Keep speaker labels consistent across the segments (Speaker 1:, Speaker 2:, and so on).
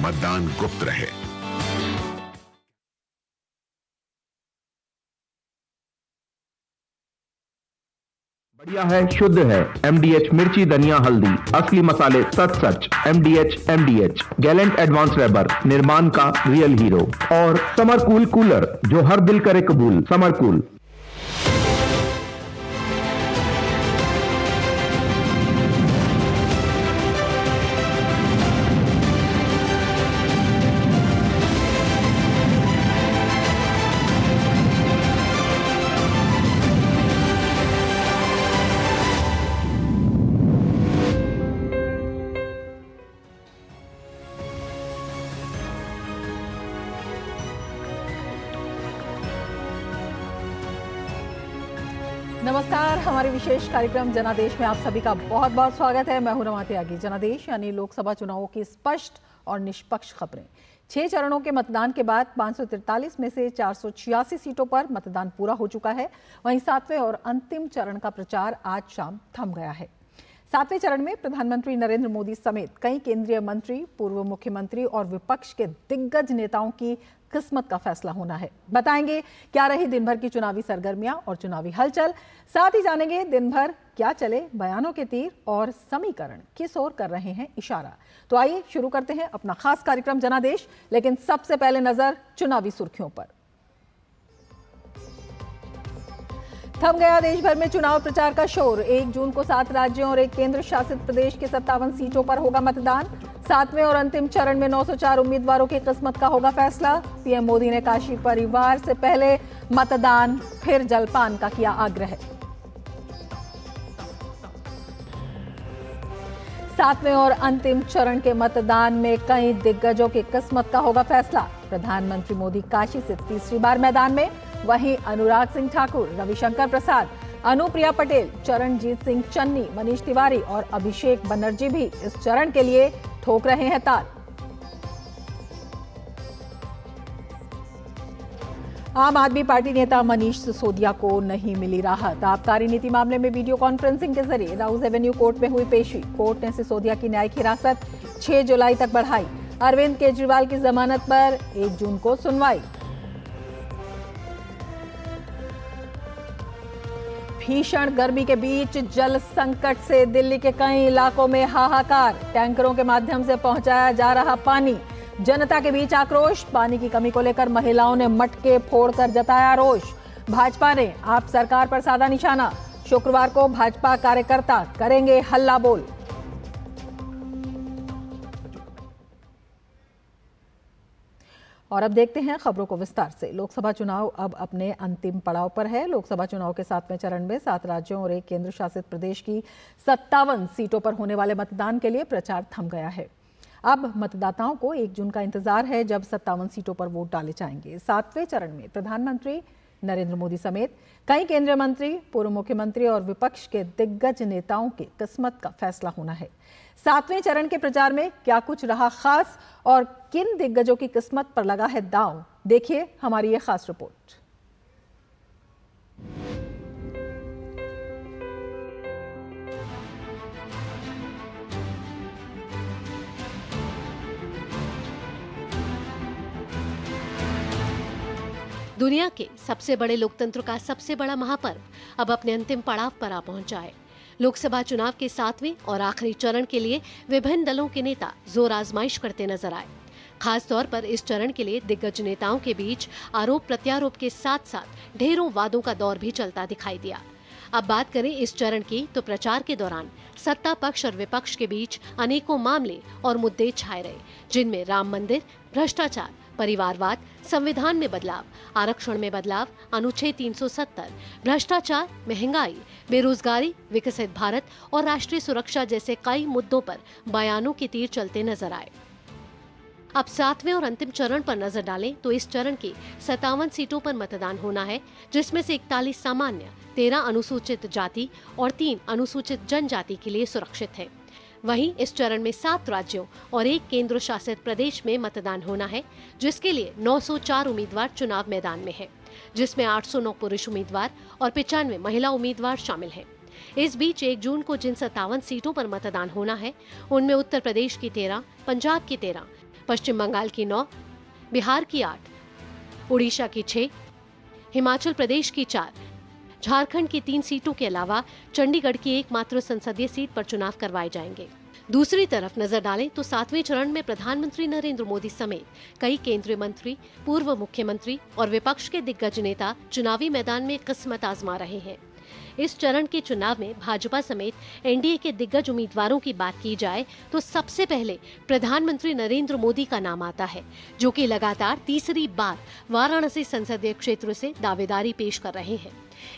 Speaker 1: मतदान गुप्त रहे।
Speaker 2: बढ़िया है, शुद्ध है। MDH मिर्ची, धनिया, हल्दी, असली मसाले, सच। MDH गैलेंट एडवांस वेबर, निर्माण का रियल हीरो। और समर कूल कूलर, जो हर दिल करे कबूल। Summer cool.
Speaker 3: नमस्कार, हमारे विशेष कार्यक्रम जनादेश में आप सभी का बहुत बहुत स्वागत है। मैं हूं रमा त्यागी। जनादेश यानी लोकसभा चुनावों की स्पष्ट और निष्पक्ष खबरें। 6 चरणों के मतदान के बाद 543 में से 486 सीटों पर मतदान पूरा हो चुका है। वहीं 7वें और अंतिम चरण का प्रचार आज शाम थम गया है। 7वें चरण में प्रधानमंत्री नरेंद्र मोदी समेत कई केंद्रीय मंत्री, पूर्व मुख्यमंत्री और विपक्ष के दिग्गज नेताओं की किस्मत का फैसला होना है। बताएंगे क्या रही दिन भर की चुनावी सरगर्मियां और चुनावी हलचल। साथ ही जानेंगे दिन भर क्या चले बयानों के तीर और समीकरण किस ओर कर रहे हैं इशारा। तो आइए शुरू करते हैं अपना खास कार्यक्रम जनादेश, लेकिन सबसे पहले नजर चुनावी सुर्खियों पर। थम गया देश भर में चुनाव प्रचार का शोर। 1 जून को 7 राज्यों और 1 केंद्र शासित प्रदेश के 57 सीटों पर होगा मतदान। 7वें और अंतिम चरण में 904 उम्मीदवारों की किस्मत का होगा फैसला। पीएम मोदी ने काशी परिवार से पहले मतदान फिर जलपान का किया आग्रह। 7वें और अंतिम चरण के मतदान में कई दिग्गजों की किस्मत का होगा फैसला। प्रधानमंत्री मोदी काशी से तीसरी बार मैदान में। वहीं अनुराग सिंह ठाकुर, रविशंकर प्रसाद, अनुप्रिया पटेल, चरणजीत सिंह चन्नी, मनीष तिवारी और अभिषेक बनर्जी भी इस चरण के लिए ठोक रहे हैं ताल। आम आदमी पार्टी नेता मनीष सिसोदिया को नहीं मिली राहत। आबकारी नीति मामले में वीडियो कॉन्फ्रेंसिंग के जरिए राउज एवेन्यू कोर्ट में हुई पेशी। कोर्ट ने सिसोदिया की न्यायिक हिरासत 6 जुलाई तक बढ़ाई। अरविंद केजरीवाल की जमानत पर 1 जून को सुनवाई। भीषण गर्मी के बीच जल संकट से दिल्ली के कई इलाकों में हाहाकार। टैंकरों के माध्यम से पहुंचाया जा रहा पानी। जनता के बीच आक्रोश। पानी की कमी को लेकर महिलाओं ने मटके फोड़कर जताया रोष। भाजपा ने आप सरकार पर साधा निशाना। शुक्रवार को भाजपा कार्यकर्ता करेंगे हल्ला बोल। और अब देखते हैं खबरों को विस्तार से। लोकसभा चुनाव अब अपने अंतिम पड़ाव पर है। लोकसभा चुनाव के 7वें चरण में 7 राज्यों और 1 केंद्र शासित प्रदेश की 57 सीटों पर होने वाले मतदान के लिए प्रचार थम गया है। अब मतदाताओं को 1 जून का इंतजार है, जब 57 सीटों पर वोट डाले जाएंगे। 7वें चरण में प्रधानमंत्री नरेंद्र मोदी समेत कई केंद्रीय मंत्री, पूर्व मुख्यमंत्री और विपक्ष के दिग्गज नेताओं की किस्मत का फैसला होना है। 7वें चरण के प्रचार में क्या कुछ रहा खास और किन दिग्गजों की किस्मत पर लगा है दांव, देखिए हमारी ये खास रिपोर्ट।
Speaker 4: दुनिया के सबसे बड़े लोकतंत्र का सबसे बड़ा महापर्व अब अपने अंतिम पड़ाव पर आ पहुंचा है। लोकसभा चुनाव के 7वें और आखिरी चरण के लिए विभिन्न दलों के नेता जोर आजमाइश करते नजर आए। खास तौर पर इस चरण के लिए दिग्गज नेताओं के बीच आरोप प्रत्यारोप के साथ साथ ढेरों वादों का दौर भी चलता दिखाई दिया। अब बात करें इस चरण की, तो प्रचार के दौरान सत्ता पक्ष और विपक्ष के बीच अनेकों मामले और मुद्दे छाए रहे, जिनमें राम मंदिर, भ्रष्टाचार, परिवारवाद, संविधान में बदलाव, आरक्षण में बदलाव, अनुच्छेद 370, भ्रष्टाचार, महंगाई, बेरोजगारी, विकसित भारत और राष्ट्रीय सुरक्षा जैसे कई मुद्दों पर बयानों के तीर चलते नजर आए। अब 7वें और अंतिम चरण पर नजर डालें तो इस चरण की 57 सीटों पर मतदान होना है, जिसमें से 41 सामान्य, 13 अनुसूचित जाति और 3 अनुसूचित जनजाति के लिए सुरक्षित है। वहीं इस चरण में 7 राज्यों और 1 केंद्र शासित प्रदेश में मतदान होना है, जिसके लिए 904 उम्मीदवार चुनाव मैदान में हैं, जिसमें 809 पुरुष उम्मीदवार और 95 महिला उम्मीदवार शामिल हैं। इस बीच 1 जून को जिन 57 सीटों पर मतदान होना है, उनमें उत्तर प्रदेश की 13, पंजाब की 13, पश्चिम बंगाल की 9, बिहार की 8, उड़ीसा की 6, हिमाचल प्रदेश की 4, झारखंड की 3 सीटों के अलावा चंडीगढ़ की एकमात्र संसदीय सीट पर चुनाव करवाए जाएंगे। दूसरी तरफ नजर डालें तो 7वें चरण में प्रधानमंत्री नरेंद्र मोदी समेत कई केंद्रीय मंत्री, पूर्व मुख्यमंत्री और विपक्ष के दिग्गज नेता चुनावी मैदान में किस्मत आजमा रहे हैं। इस चरण के चुनाव में भाजपा समेत एनडीए के दिग्गज उम्मीदवारों की बात की जाए तो सबसे पहले प्रधानमंत्री नरेंद्र मोदी का नाम आता है, जो कि लगातार तीसरी बार वाराणसी संसदीय क्षेत्र से दावेदारी पेश कर रहे हैं।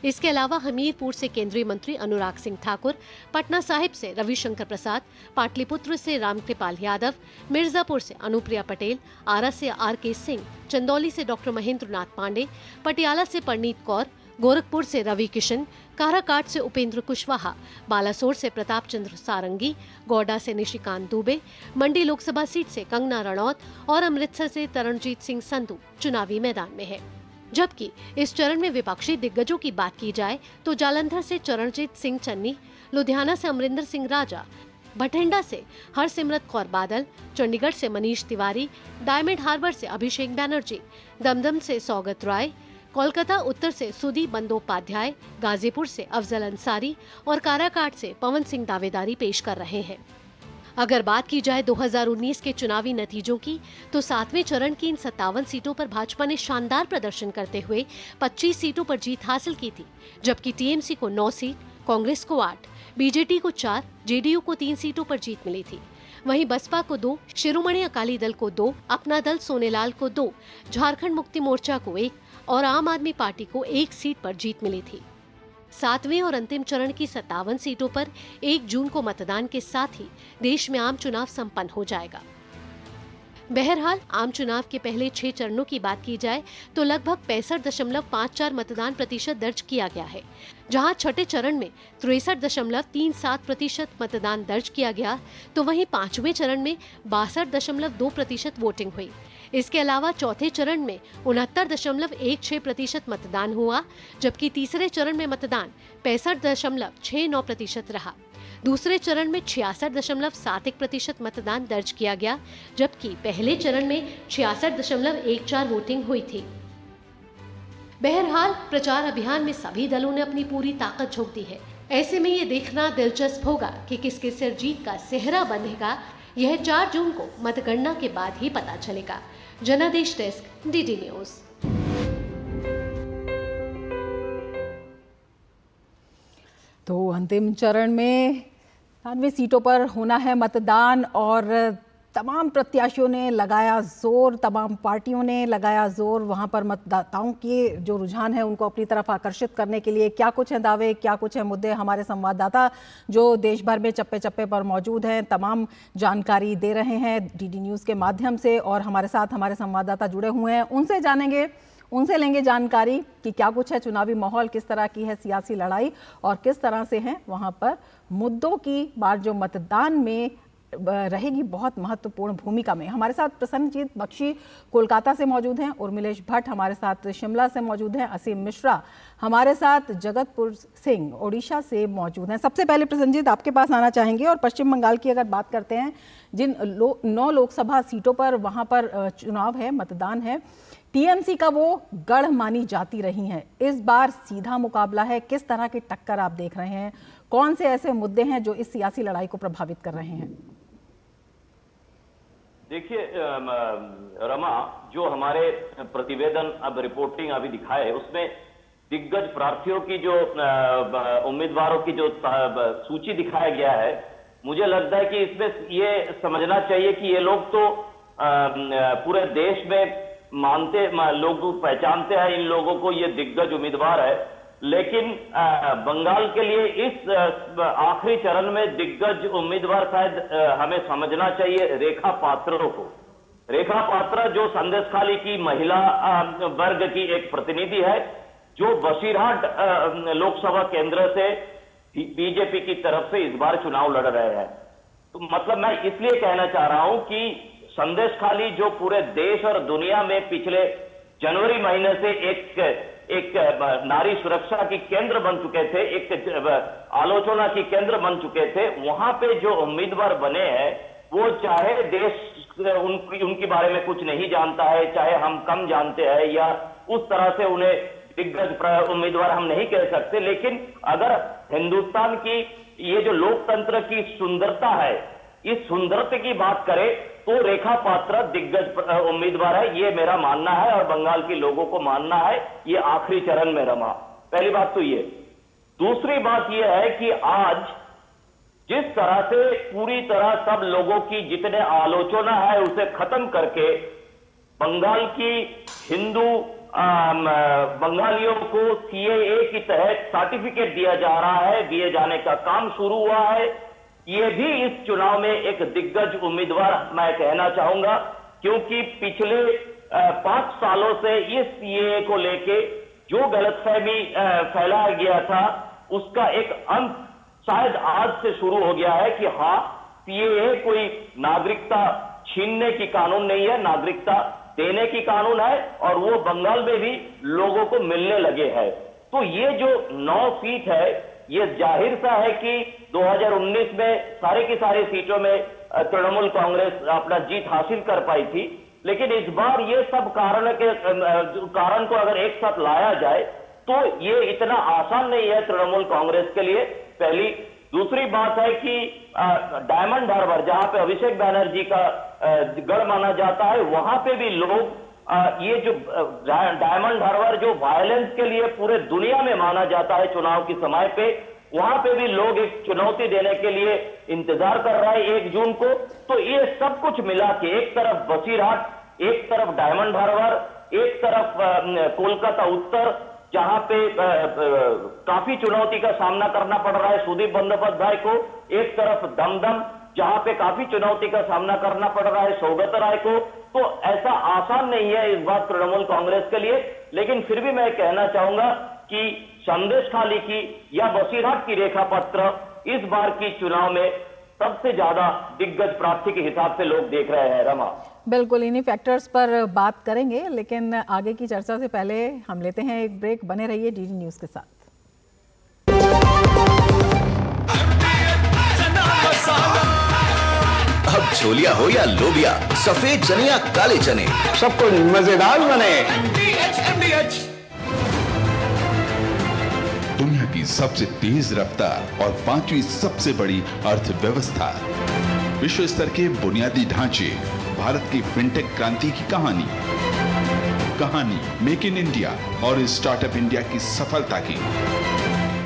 Speaker 4: इसके अलावा हमीरपुर से केंद्रीय मंत्री अनुराग सिंह ठाकुर, पटना साहिब से रविशंकर प्रसाद, पाटलिपुत्र से रामकृपाल यादव, मिर्जापुर से अनुप्रिया पटेल, आरा से आर.के. सिंह, चंदौली से डॉक्टर महेंद्र नाथ पांडे, पटियाला से परनीत कौर, गोरखपुर से रवि किशन, काराकाट से उपेंद्र कुशवाहा, बालासोर से प्रताप चंद्र सारंगी, गोड्डा से निशिकांत दुबे, मंडी लोकसभा सीट से कंगना रणौत और अमृतसर से तरनजीत सिंह संधू चुनावी मैदान में है। जबकि इस चरण में विपक्षी दिग्गजों की बात की जाए तो जालंधर से चरणजीत सिंह चन्नी, लुधियाना से अमरिंदर सिंह राजा, बठिंडा से हरसिमरत कौर बादल, चंडीगढ़ से मनीष तिवारी, डायमंड हार्बर से अभिषेक बैनर्जी, दमदम से सौगत राय, कोलकाता उत्तर से सुदीप बंदोपाध्याय, गाजीपुर से अफजल अंसारी और काराकाट से पवन सिंह दावेदारी पेश कर रहे हैं। अगर बात की जाए 2019 के चुनावी नतीजों की तो 7वें चरण की इन 57 सीटों पर भाजपा ने शानदार प्रदर्शन करते हुए 25 सीटों पर जीत हासिल की थी, जबकि टीएमसी को 9 सीट, कांग्रेस को 8, बीजेटी को 4, जेडीयू को 3 सीटों पर जीत मिली थी। वहीं बसपा को 2, शिरोमणि अकाली दल को 2, अपना दल सोनेलाल को 2, झारखंड मुक्ति मोर्चा को 1 और आम आदमी पार्टी को 1 सीट पर जीत मिली थी। 7वें और अंतिम चरण की 57 सीटों पर 1 जून को मतदान के साथ ही देश में आम चुनाव संपन्न हो जाएगा। बहरहाल आम चुनाव के पहले 6 चरणों की बात की जाए तो लगभग 65.54 मतदान प्रतिशत दर्ज किया गया है, जहां छठे चरण में 63.37% मतदान दर्ज किया गया, तो वहीं 5वें चरण में 62.2% वोटिंग हुई। इसके अलावा चौथे चरण में 69.16% मतदान हुआ, जबकि तीसरे चरण में मतदान 65.69% रहा। दूसरे चरण में 66.71% मतदान दर्ज किया गया, जबकि पहले चरण में 66.14 वोटिंग हुई थी। बहरहाल प्रचार अभियान में सभी दलों ने अपनी पूरी ताकत झोंक दी है। ऐसे में ये देखना दिलचस्प होगा कि किसके सिर जीत का सेहरा बंधेगा। यह 4 जून को मतगणना के बाद ही पता चलेगा। जनादेश डेस्क, डीडी न्यूज।
Speaker 3: तो अंतिम चरण में 9 सीटों पर होना है मतदान और तमाम प्रत्याशियों ने लगाया जोर, तमाम पार्टियों ने लगाया जोर वहां पर मतदाताओं के जो रुझान है उनको अपनी तरफ आकर्षित करने के लिए। क्या कुछ है दावे, क्या कुछ है मुद्दे, हमारे संवाददाता जो देश भर में चप्पे चप्पे पर मौजूद हैं तमाम जानकारी दे रहे हैं डीडी न्यूज़ के माध्यम से, और हमारे साथ हमारे संवाददाता जुड़े हुए हैं, उनसे जानेंगे, उनसे लेंगे जानकारी कि क्या कुछ है चुनावी माहौल, किस तरह की है सियासी लड़ाई और किस तरह से है वहां पर मुद्दों की बात जो मतदान में रहेगी बहुत महत्वपूर्ण भूमिका में। हमारे साथ प्रसन्नजीत बख्शी कोलकाता से मौजूद हैं, उर्मिलेश भट्ट हमारे साथ शिमला से मौजूद हैं, असीम मिश्रा हमारे साथ जगतपुर सिंह ओडिशा से मौजूद हैं। सबसे पहले प्रसन्नजीत आपके पास आना चाहेंगे और पश्चिम बंगाल की अगर बात करते हैं, जिन 9 लोकसभा सीटों पर वहां पर चुनाव है, मतदान है, टीएमसी का वो गढ़ मानी जाती रही हैं। इस बार सीधा मुकाबला है, किस तरह की टक्कर आप देख रहे हैं, कौन से ऐसे मुद्दे हैं जो इस सियासी लड़ाई को प्रभावित कर रहे हैं?
Speaker 1: देखिए रमा, जो हमारे प्रतिवेदन अब रिपोर्टिंग अभी दिखाए उसमें दिग्गज प्रार्थियों की जो उम्मीदवारों की जो सूची दिखाया गया है, मुझे लगता है कि इसमें ये समझना चाहिए कि ये लोग तो पूरे देश में लोग पहचानते हैं इन लोगों को, ये दिग्गज उम्मीदवार है, लेकिन बंगाल के लिए इस आखिरी चरण में दिग्गज उम्मीदवार शायद हमें समझना चाहिए रेखा पात्रों को। रेखा पात्रा जो संदेशखाली की महिला वर्ग की एक प्रतिनिधि है, जो बसीरहाट लोकसभा केंद्र से बीजेपी की तरफ से इस बार चुनाव लड़ रहे हैं। तो मतलब मैं इसलिए कहना चाह रहा हूं कि संदेशखाली जो पूरे देश और दुनिया में पिछले जनवरी महीने से एक नारी सुरक्षा की केंद्र बन चुके थे, एक आलोचना की केंद्र बन चुके थे, वहां पे जो उम्मीदवार बने हैं वो चाहे देश उनके बारे में कुछ नहीं जानता है, चाहे हम कम जानते हैं, या उस तरह से उन्हें दिग्गज उम्मीदवार हम नहीं कह सकते। लेकिन अगर हिंदुस्तान की ये जो लोकतंत्र की सुंदरता है, इस सुंदरता की बात करें तो रेखा पात्रा दिग्गज उम्मीदवार है, ये मेरा मानना है और बंगाल के लोगों को मानना है। ये आखिरी चरण में रमा। पहली बात तो ये। दूसरी बात यह है कि आज जिस तरह से पूरी तरह सब लोगों की जितने आलोचना है उसे खत्म करके बंगाल की हिंदू बंगालियों को सीएए के तहत सर्टिफिकेट दिया जा रहा है, दिए जाने का काम शुरू हुआ है। ये भी इस चुनाव में एक दिग्गज उम्मीदवार मैं कहना चाहूंगा, क्योंकि पिछले 5 सालों से इस सीएए को लेके जो गलतफहमी फैलाया गया था उसका एक अंत शायद आज से शुरू हो गया है कि हाँ, सीएए कोई नागरिकता छीनने की कानून नहीं है, नागरिकता देने की कानून है, और वो बंगाल में भी लोगों को मिलने लगे हैं। तो ये जो 9 सीट है, ये जाहिर सा है कि 2019 में सारी की सारी सीटों में तृणमूल कांग्रेस अपना जीत हासिल कर पाई थी, लेकिन इस बार ये सब कारण को अगर एक साथ लाया जाए तो ये इतना आसान नहीं है तृणमूल कांग्रेस के लिए, पहली। दूसरी बात है कि डायमंड हार्बर, जहां पे अभिषेक बैनर्जी का गढ़ माना जाता है, वहां पे भी लोग ये जो डायमंड हार्बर जो वायलेंस के लिए पूरे दुनिया में माना जाता है चुनाव के समय पे, वहां पे भी लोग एक चुनौती देने के लिए इंतजार कर रहा है 1 जून को। तो ये सब कुछ मिला के एक तरफ बसीरहाट, एक तरफ डायमंड हार्बर, एक तरफ कोलकाता उत्तर, जहां पे काफी चुनौती का सामना करना पड़ रहा है सुदीप बंदोपाध्याय को, एक तरफ दमदम जहां पे काफी चुनौती का सामना करना पड़ रहा है सौगत राय को। तो ऐसा आसान नहीं है इस बार तृणमूल कांग्रेस के लिए, लेकिन फिर भी मैं कहना चाहूंगा कि संदेशखाली की या बसीरहाट की रेखा पत्र इस बार की चुनाव में सबसे ज्यादा दिग्गज प्रार्थी के हिसाब से लोग देख रहे हैं। रमा,
Speaker 3: बिल्कुल इन्हीं फैक्टर्स पर बात करेंगे, लेकिन आगे की चर्चा से पहले हम लेते हैं एक ब्रेक। बने रहिए डीडी न्यूज के साथ।
Speaker 5: अब छोलिया हो या लोबिया, सफेद चने या काले चने, सबको मजेदार बने।
Speaker 6: दुनिया की सबसे तेज रफ्तार और 5वीं सबसे बड़ी अर्थव्यवस्था, विश्व स्तर के बुनियादी ढांचे, भारत की फिनटेक क्रांति की कहानी मेक इन इंडिया और स्टार्टअप इंडिया की सफलता की,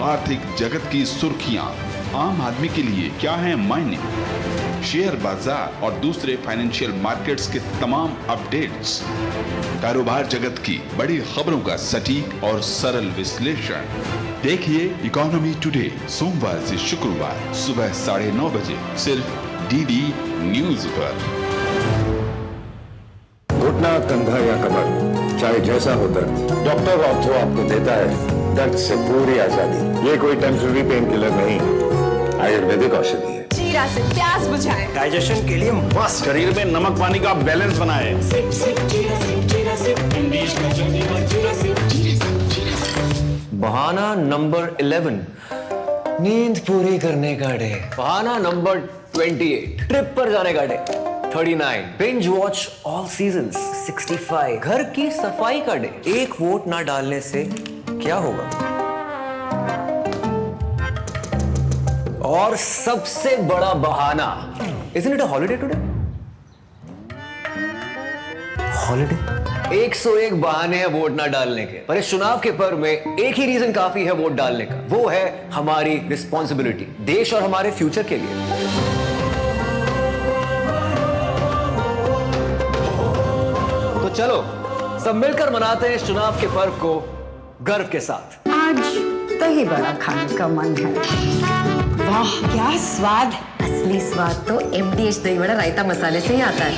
Speaker 6: आर्थिक जगत की सुर्खियां, आम आदमी के लिए क्या है मायने, शेयर बाजार और दूसरे फाइनेंशियल मार्केट्स के तमाम अपडेट्स, कारोबार जगत की बड़ी खबरों का सटीक और सरल विश्लेषण। देखिए इकोनॉमी टुडे सोमवार से शुक्रवार सुबह 9:30 बजे सिर्फ डीडी न्यूज पर।
Speaker 7: घुटना, कंधा या कमर, चाहे जैसा हो दर्द, डॉक्टर ऑर्थो आपको देता है दर्द से पूरी आजादी। ये कोई टेम्पररी पेन किलर नहीं, आयुर्वेदिक औषधि है।
Speaker 8: जीरा से प्यास बुझाए,
Speaker 5: डाइजेशन के लिए मस्त, शरीर में नमक पानी का बैलेंस बनाए।
Speaker 9: बहाना नंबर 11, नींद पूरी करने का डे। बहाना नंबर 28, ट्रिप पर जाने का day. 39, binge watch all seasons. 65, घर की सफाई का डे। 1 वोट ना डालने से क्या होगा? और सबसे बड़ा बहाना, isn't it a holiday today? Holiday. 101 बहाने हैं वोट ना डालने के, पर इस चुनाव के पर्व में एक ही रीजन काफी है वोट डालने का, वो है हमारी रिस्पॉन्सिबिलिटी देश और हमारे फ्यूचर के लिए। तो चलो सब मिलकर मनाते हैं इस चुनाव के पर्व को गर्व के साथ।
Speaker 8: आज दही बड़ा खाने का मन है। वाह क्या स्वाद!
Speaker 10: असली स्वाद तो MDH दही बड़ा रायता मसाले से ही आता है।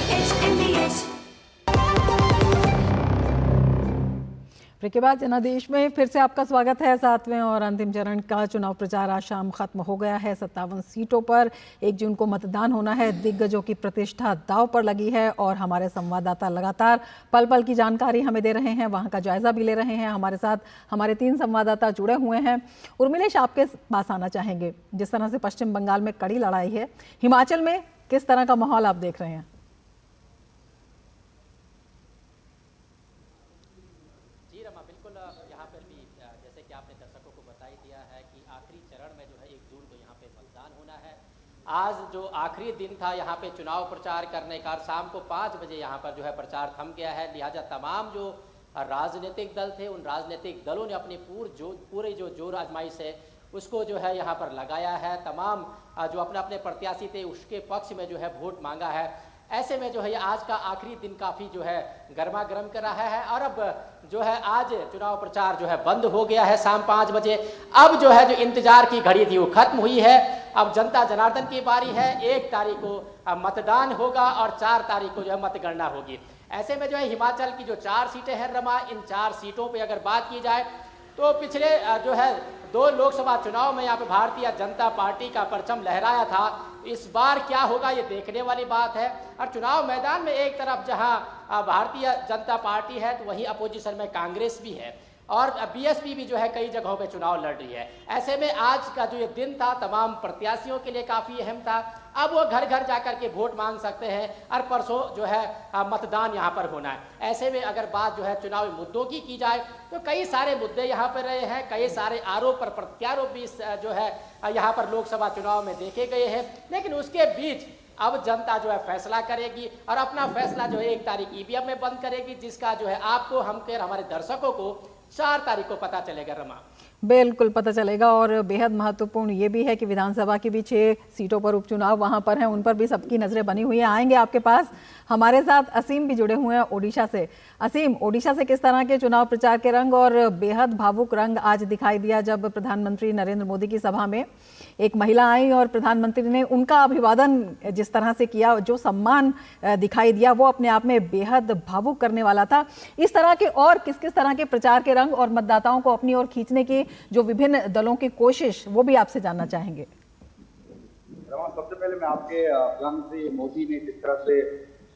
Speaker 3: ब्रेक के बाद जनादेश में फिर से आपका स्वागत है। 7वें और अंतिम चरण का चुनाव प्रचार आज शाम खत्म हो गया है। 57 सीटों पर 1 जून को मतदान होना है। दिग्गजों की प्रतिष्ठा दांव पर लगी है और हमारे संवाददाता लगातार पल पल की जानकारी हमें दे रहे हैं, वहां का जायजा भी ले रहे हैं। हमारे साथ हमारे 3 संवाददाता जुड़े हुए हैं। उर्मिलेश, आपके पास आना चाहेंगे। जिस तरह से पश्चिम बंगाल में कड़ी लड़ाई है, हिमाचल में किस तरह का माहौल आप देख रहे हैं?
Speaker 11: बिल्कुल यहाँ पर भी जैसे कि आपने दर्शकों को बता ही दिया है कि आखिरी चरण में जो है 1 जून को यहाँ पे मतदान होना है। आज जो आखिरी दिन था यहाँ पे चुनाव प्रचार करने का, शाम को 5 बजे यहाँ पर जो है प्रचार थम गया है। लिहाजा तमाम जो राजनीतिक दल थे उन राजनीतिक दलों ने अपनी पूरे जो जोर आजमाइश है उसको जो है यहाँ पर लगाया है। तमाम जो अपने अपने प्रत्याशी थे उसके पक्ष में जो है वोट मांगा है। ऐसे में जो है आज का आखिरी दिन काफ़ी जो है गर्मा गर्म कर रहा है और अब जो है आज चुनाव प्रचार जो है बंद हो गया है शाम 5 बजे। अब जो है जो इंतजार की घड़ी थी वो खत्म हुई है। अब जनता जनार्दन की बारी है। 1 तारीख को मतदान होगा और 4 तारीख को जो है मतगणना होगी। ऐसे में जो है हिमाचल की जो 4 सीटें हैं रमा, इन 4 सीटों पर अगर बात की जाए तो पिछले जो है 2 लोकसभा चुनाव में यहाँ पे भारतीय जनता पार्टी का परचम लहराया था। इस बार क्या होगा ये देखने वाली बात है। और चुनाव मैदान में एक तरफ जहां भारतीय जनता पार्टी है तो वहीं अपोजिशन में कांग्रेस भी है और बीएसपी भी जो है कई जगहों पे चुनाव लड़ रही है। ऐसे में आज का जो ये दिन था तमाम प्रत्याशियों के लिए काफ़ी अहम था। अब वो घर घर जाकर के वोट मांग सकते हैं और परसों जो है मतदान यहाँ पर होना है। ऐसे में अगर बात जो है चुनावी मुद्दों की जाए तो कई सारे मुद्दे यहाँ पर रहे हैं। कई सारे आरोप और प्रत्यारोप भी जो है यहाँ पर लोकसभा चुनाव में देखे गए हैं। लेकिन उसके बीच अब जनता जो है फैसला करेगी और अपना फैसला जो है 1 तारीख ईवीएम में बंद करेगी, जिसका जो है आपको हमको हमारे दर्शकों को 4 तारीख को पता चलेगा रमा।
Speaker 3: बिल्कुल पता चलेगा। और बेहद महत्वपूर्ण ये भी है कि विधानसभा की भी 6 सीटों पर उपचुनाव वहां पर हैं, उन पर भी सबकी नजरें बनी हुई हैं। आएंगे आपके पास। हमारे साथ असीम भी जुड़े हुए हैं ओडिशा से। असीम, ओडिशा से किस तरह के चुनाव प्रचार के रंग और बेहद भावुक रंग आज दिखाई दिया जब प्रधानमंत्री नरेंद्र मोदी की सभा में एक महिला आई और प्रधानमंत्री ने उनका अभिवादन जिस तरह से किया, जो सम्मान दिखाई दिया वो अपने आप में बेहद भावुक करने वाला था। इस तरह के और किस किस तरह के प्रचार के रंग और मतदाताओं को अपनी ओर खींचने की जो विभिन्न दलों की कोशिश, वो भी आपसे जानना चाहेंगे।
Speaker 12: सबसे पहले मैं आपके प्रधानमंत्री मोदी ने जिस तरह से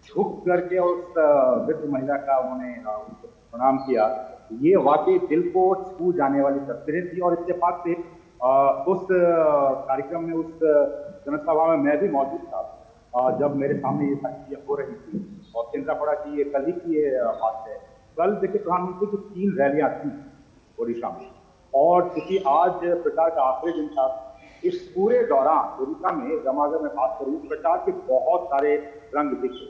Speaker 12: झुक करके उस वृद्ध महिला का उन्होंने प्रणाम किया, ये वाकई दिल को छू जाने वाली तस्वीरें थी। और इत्तेफाक से उस कार्यक्रम में, उस जनसभा में मैं भी मौजूद था जब मेरे सामने ये सारी चीजें हो रही थी और चिंता पड़ा कि ये कल ही की ये बात है। कल देखिए प्रधानमंत्री की 3 रैलियां थी ओडिशा में और क्योंकि आज प्रचार का आखिरी दिन था, इस पूरे दौरान ओडिशा में अगर मैं बात करूं प्रचार के बहुत सारे रंग दिखे,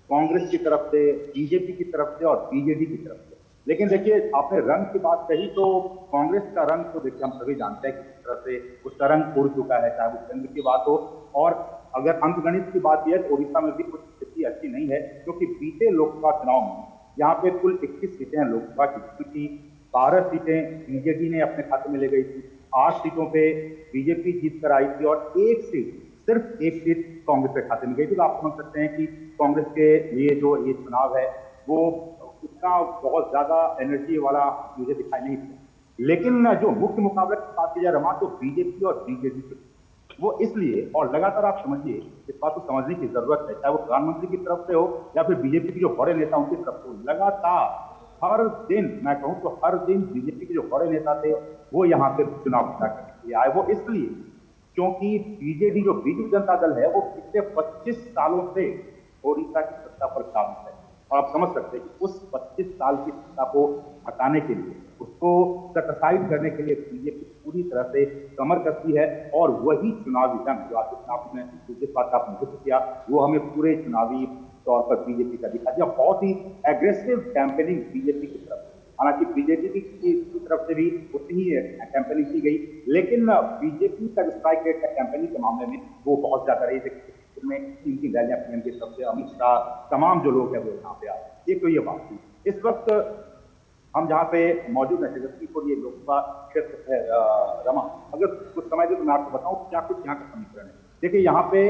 Speaker 12: कांग्रेस की तरफ से, बीजेपी की तरफ से और बीजेडी की तरफ से। लेकिन देखिए आपने रंग की बात कही तो कांग्रेस का रंग तो देखिए हम सभी जानते हैं कि किस तरह से उसका रंग उड़ चुका है, चाहे वो केंद्र की बात हो। और अगर अंकगणित की बात यह तो ओडिशा में भी कुछ स्थिति अच्छी नहीं है, क्योंकि बीते लोकसभा चुनाव में यहाँ पे कुल 21 सीटें हैं लोकसभा की, 12 सीटें बीजेडी ने अपने खाते में ले गई थी, 8 सीटों पे बीजेपी जीत कर आई थी और सिर्फ एक सीट कांग्रेस के खाते में गई थी। तो आप समझ सकते हैं कि कांग्रेस के लिए जो ये चुनाव है वो उसका बहुत ज्यादा एनर्जी वाला मुझे दिखाई नहीं दिया। लेकिन जो मुख्य मुकाबले की बात की जाए रमा, तो बीजेपी और बीजेडी से वो इसलिए, और लगातार आप समझिए इस बात को समझने की जरूरत है, चाहे वो प्रधानमंत्री की तरफ से हो या फिर बीजेपी के जो बड़े नेता उनकी तरफ से हो, लगातार हर दिन, मैं कहूं तो हर दिन बीजेपी के जो बड़े नेता थे वो यहाँ पे चुनाव प्रचार करने के लिए आए। वो इसलिए क्योंकि बीजेडी जो बीजू जनता दल है वो पिछले 25 सालों से ओडिशा की सत्ता पर काबिज है और आप समझ सकते हैं कि उस 25 साल की सत्ता को हटाने के लिए, उसको सेटिसाइड करने के लिए बीजेपी पूरी तरह से कमर कसती है। और वही चुनावी जंग जो आपने जिस बात का आपने जिक्र किया वो हमें पूरे चुनावी तौर पर बीजेपी का दिखा दिया। बहुत ही एग्रेसिव कैंपेनिंग बीजेपी की तरफ, हालांकि बीजेपी की तरफ से भी उतनी ही कैंपेनिंग की गई, लेकिन बीजेपी का स्ट्राइक रेट का कैंपेनिंग के मामले में वो बहुत ज्यादा रही थी। में 3 रैलियां पीएम की तरफ से, अमित शाह, तमाम जो लोग हैं वो यहाँ पे आए। एक तो ये बात थी। इस वक्त हम जहाँ पे मौजूद हैं जगदीशपुर, ये लोकसभा क्षेत्र है रमा, अगर कुछ समय दे तो मैं आपको बताऊं क्या कुछ यहाँ का समीकरण है। देखिए यहाँ पे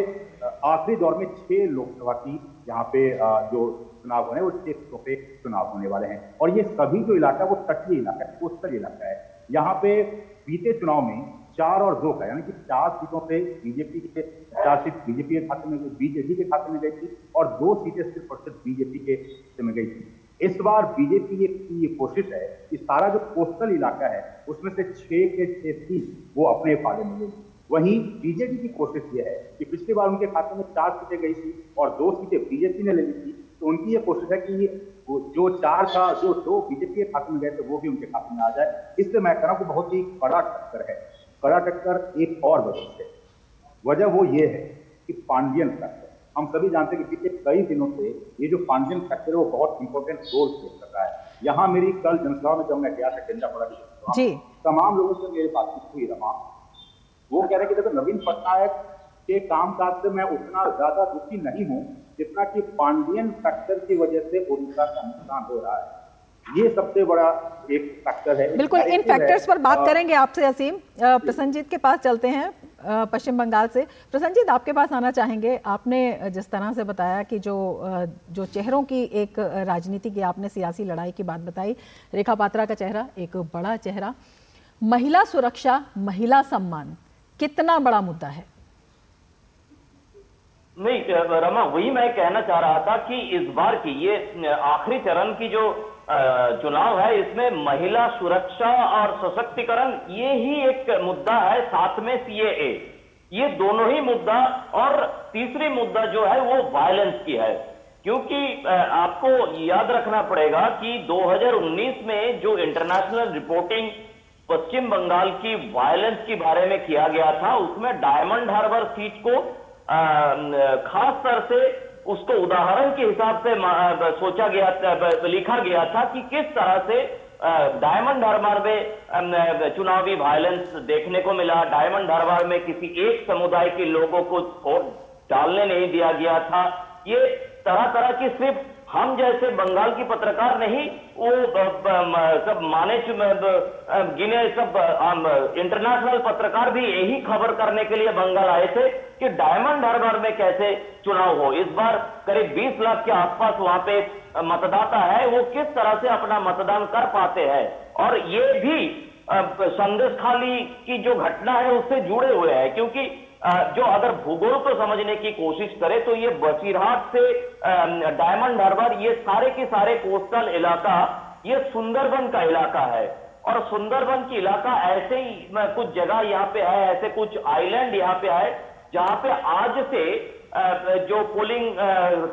Speaker 12: आखिरी दौर में 6 लोकसभा की यहाँ पे जो चुनाव होने, वो 6 सीटों पे चुनाव होने वाले हैं और ये सभी जो इलाका वो तटीय इलाका है, कोस्टल इलाका है। यहाँ पे बीते चुनाव में 4 और 2 का, यानी कि 4 सीटों पे बीजेपी के 4 सीट बीजेपी के खाते में गई, बीजेडी के खाते में गई थी और 2 सीटें सिर्फ और सिर्फ बीजेपी के खाते में गई थी। इस बार बीजेपी की ये कोशिश है कि सारा जो कोस्टल इलाका है उसमें से 6 के 6 सीट वो अपने फायदे में लेगी। वहीं बीजेडी की कोशिश ये है कि पिछली बार उनके खाते में 4 सीटें गई थी और 2 सीटें बीजेपी ने ले ली थी, तो उनकी ये कोशिश है कि जो 4 का जो 2 बीजेपी के खाते में गए थे वो भी उनके खाते में आ जाए। इससे मैं कह रहा हूं कि बहुत ही कड़ा टक्कर है। कड़ा टक्कर एक और वजह से, वजह वो ये है कि पांडियन फैक्टर, हम सभी जानते हैं कि पिछले कई दिनों से ये जो पांडियन फैक्टर है वो बहुत इंपॉर्टेंट रोल प्ले कर रहा है। यहाँ मेरी कल जनसभा में जब मैं गया था केंद्रापड़ा की, तमाम लोगों से मेरी बातचीत हुई रमा, वो कह रहे कि देखो नवीन पटनायक के कामकाज से मैं उतना ज्यादा दुखी नहीं हूं जितना कि पांडियन फैक्टर की वजह से उड़ीसा का नुकसान हो रहा है। ये सबसे बड़ा एक फैक्टर है।
Speaker 3: बिल्कुल, इन फैक्टर्स पर बात करेंगे आपसे असीम। प्रसन्नजीत के पास चलते हैं, पश्चिम बंगाल से। प्रसन्नजीत, आपके पास आना चाहेंगे। आपने जिस तरह से बताया कि जो चेहरों की एक राजनीति की आपने सियासी लड़ाई की बात बताई, रेखा पात्रा का चेहरा एक बड़ा चेहरा, महिला सुरक्षा, महिला सम्मान कितना बड़ा मुद्दा है?
Speaker 1: नहीं रमा, वही मैं कहना चाह रहा था कि इस बार की ये आखिरी चरण की जो चुनाव है, इसमें महिला सुरक्षा और सशक्तिकरण ये ही एक मुद्दा है, साथ में CAA, ये दोनों ही मुद्दा। और तीसरी मुद्दा जो है वो वायलेंस की है, क्योंकि आपको याद रखना पड़ेगा कि 2019 में जो इंटरनेशनल रिपोर्टिंग पश्चिम बंगाल की वायलेंस के बारे में किया गया था, उसमें डायमंड हार्बर सीट को खास तरह से उसको उदाहरण के हिसाब से सोचा गया, लिखा गया था कि किस तरह से डायमंड हार्बर में चुनावी वायलेंस देखने को मिला। डायमंड हार्बर में किसी एक समुदाय के लोगों को वोट डालने नहीं दिया गया था। ये तरह तरह की सिर्फ हम जैसे बंगाल की पत्रकार नहीं, वो सब माने गिने सब इंटरनेशनल पत्रकार भी यही खबर करने के लिए बंगाल आए थे कि डायमंड हार्बर में कैसे चुनाव हो। इस बार करीब 20 लाख के आसपास वहां पे मतदाता है, वो किस तरह से अपना मतदान कर पाते हैं। और ये भी संदेशखाली की जो घटना है उससे जुड़े हुए हैं, क्योंकि जो अगर भूगोल को समझने की कोशिश करे तो ये बसीरहाट से डायमंड हार्बर, ये सारे के सारे कोस्टल इलाका ये सुंदरबन का इलाका है। और सुंदरबन की इलाका ऐसे ही कुछ जगह यहाँ पे है, ऐसे कुछ आइलैंड यहाँ पे है जहाँ पे आज से जो पोलिंग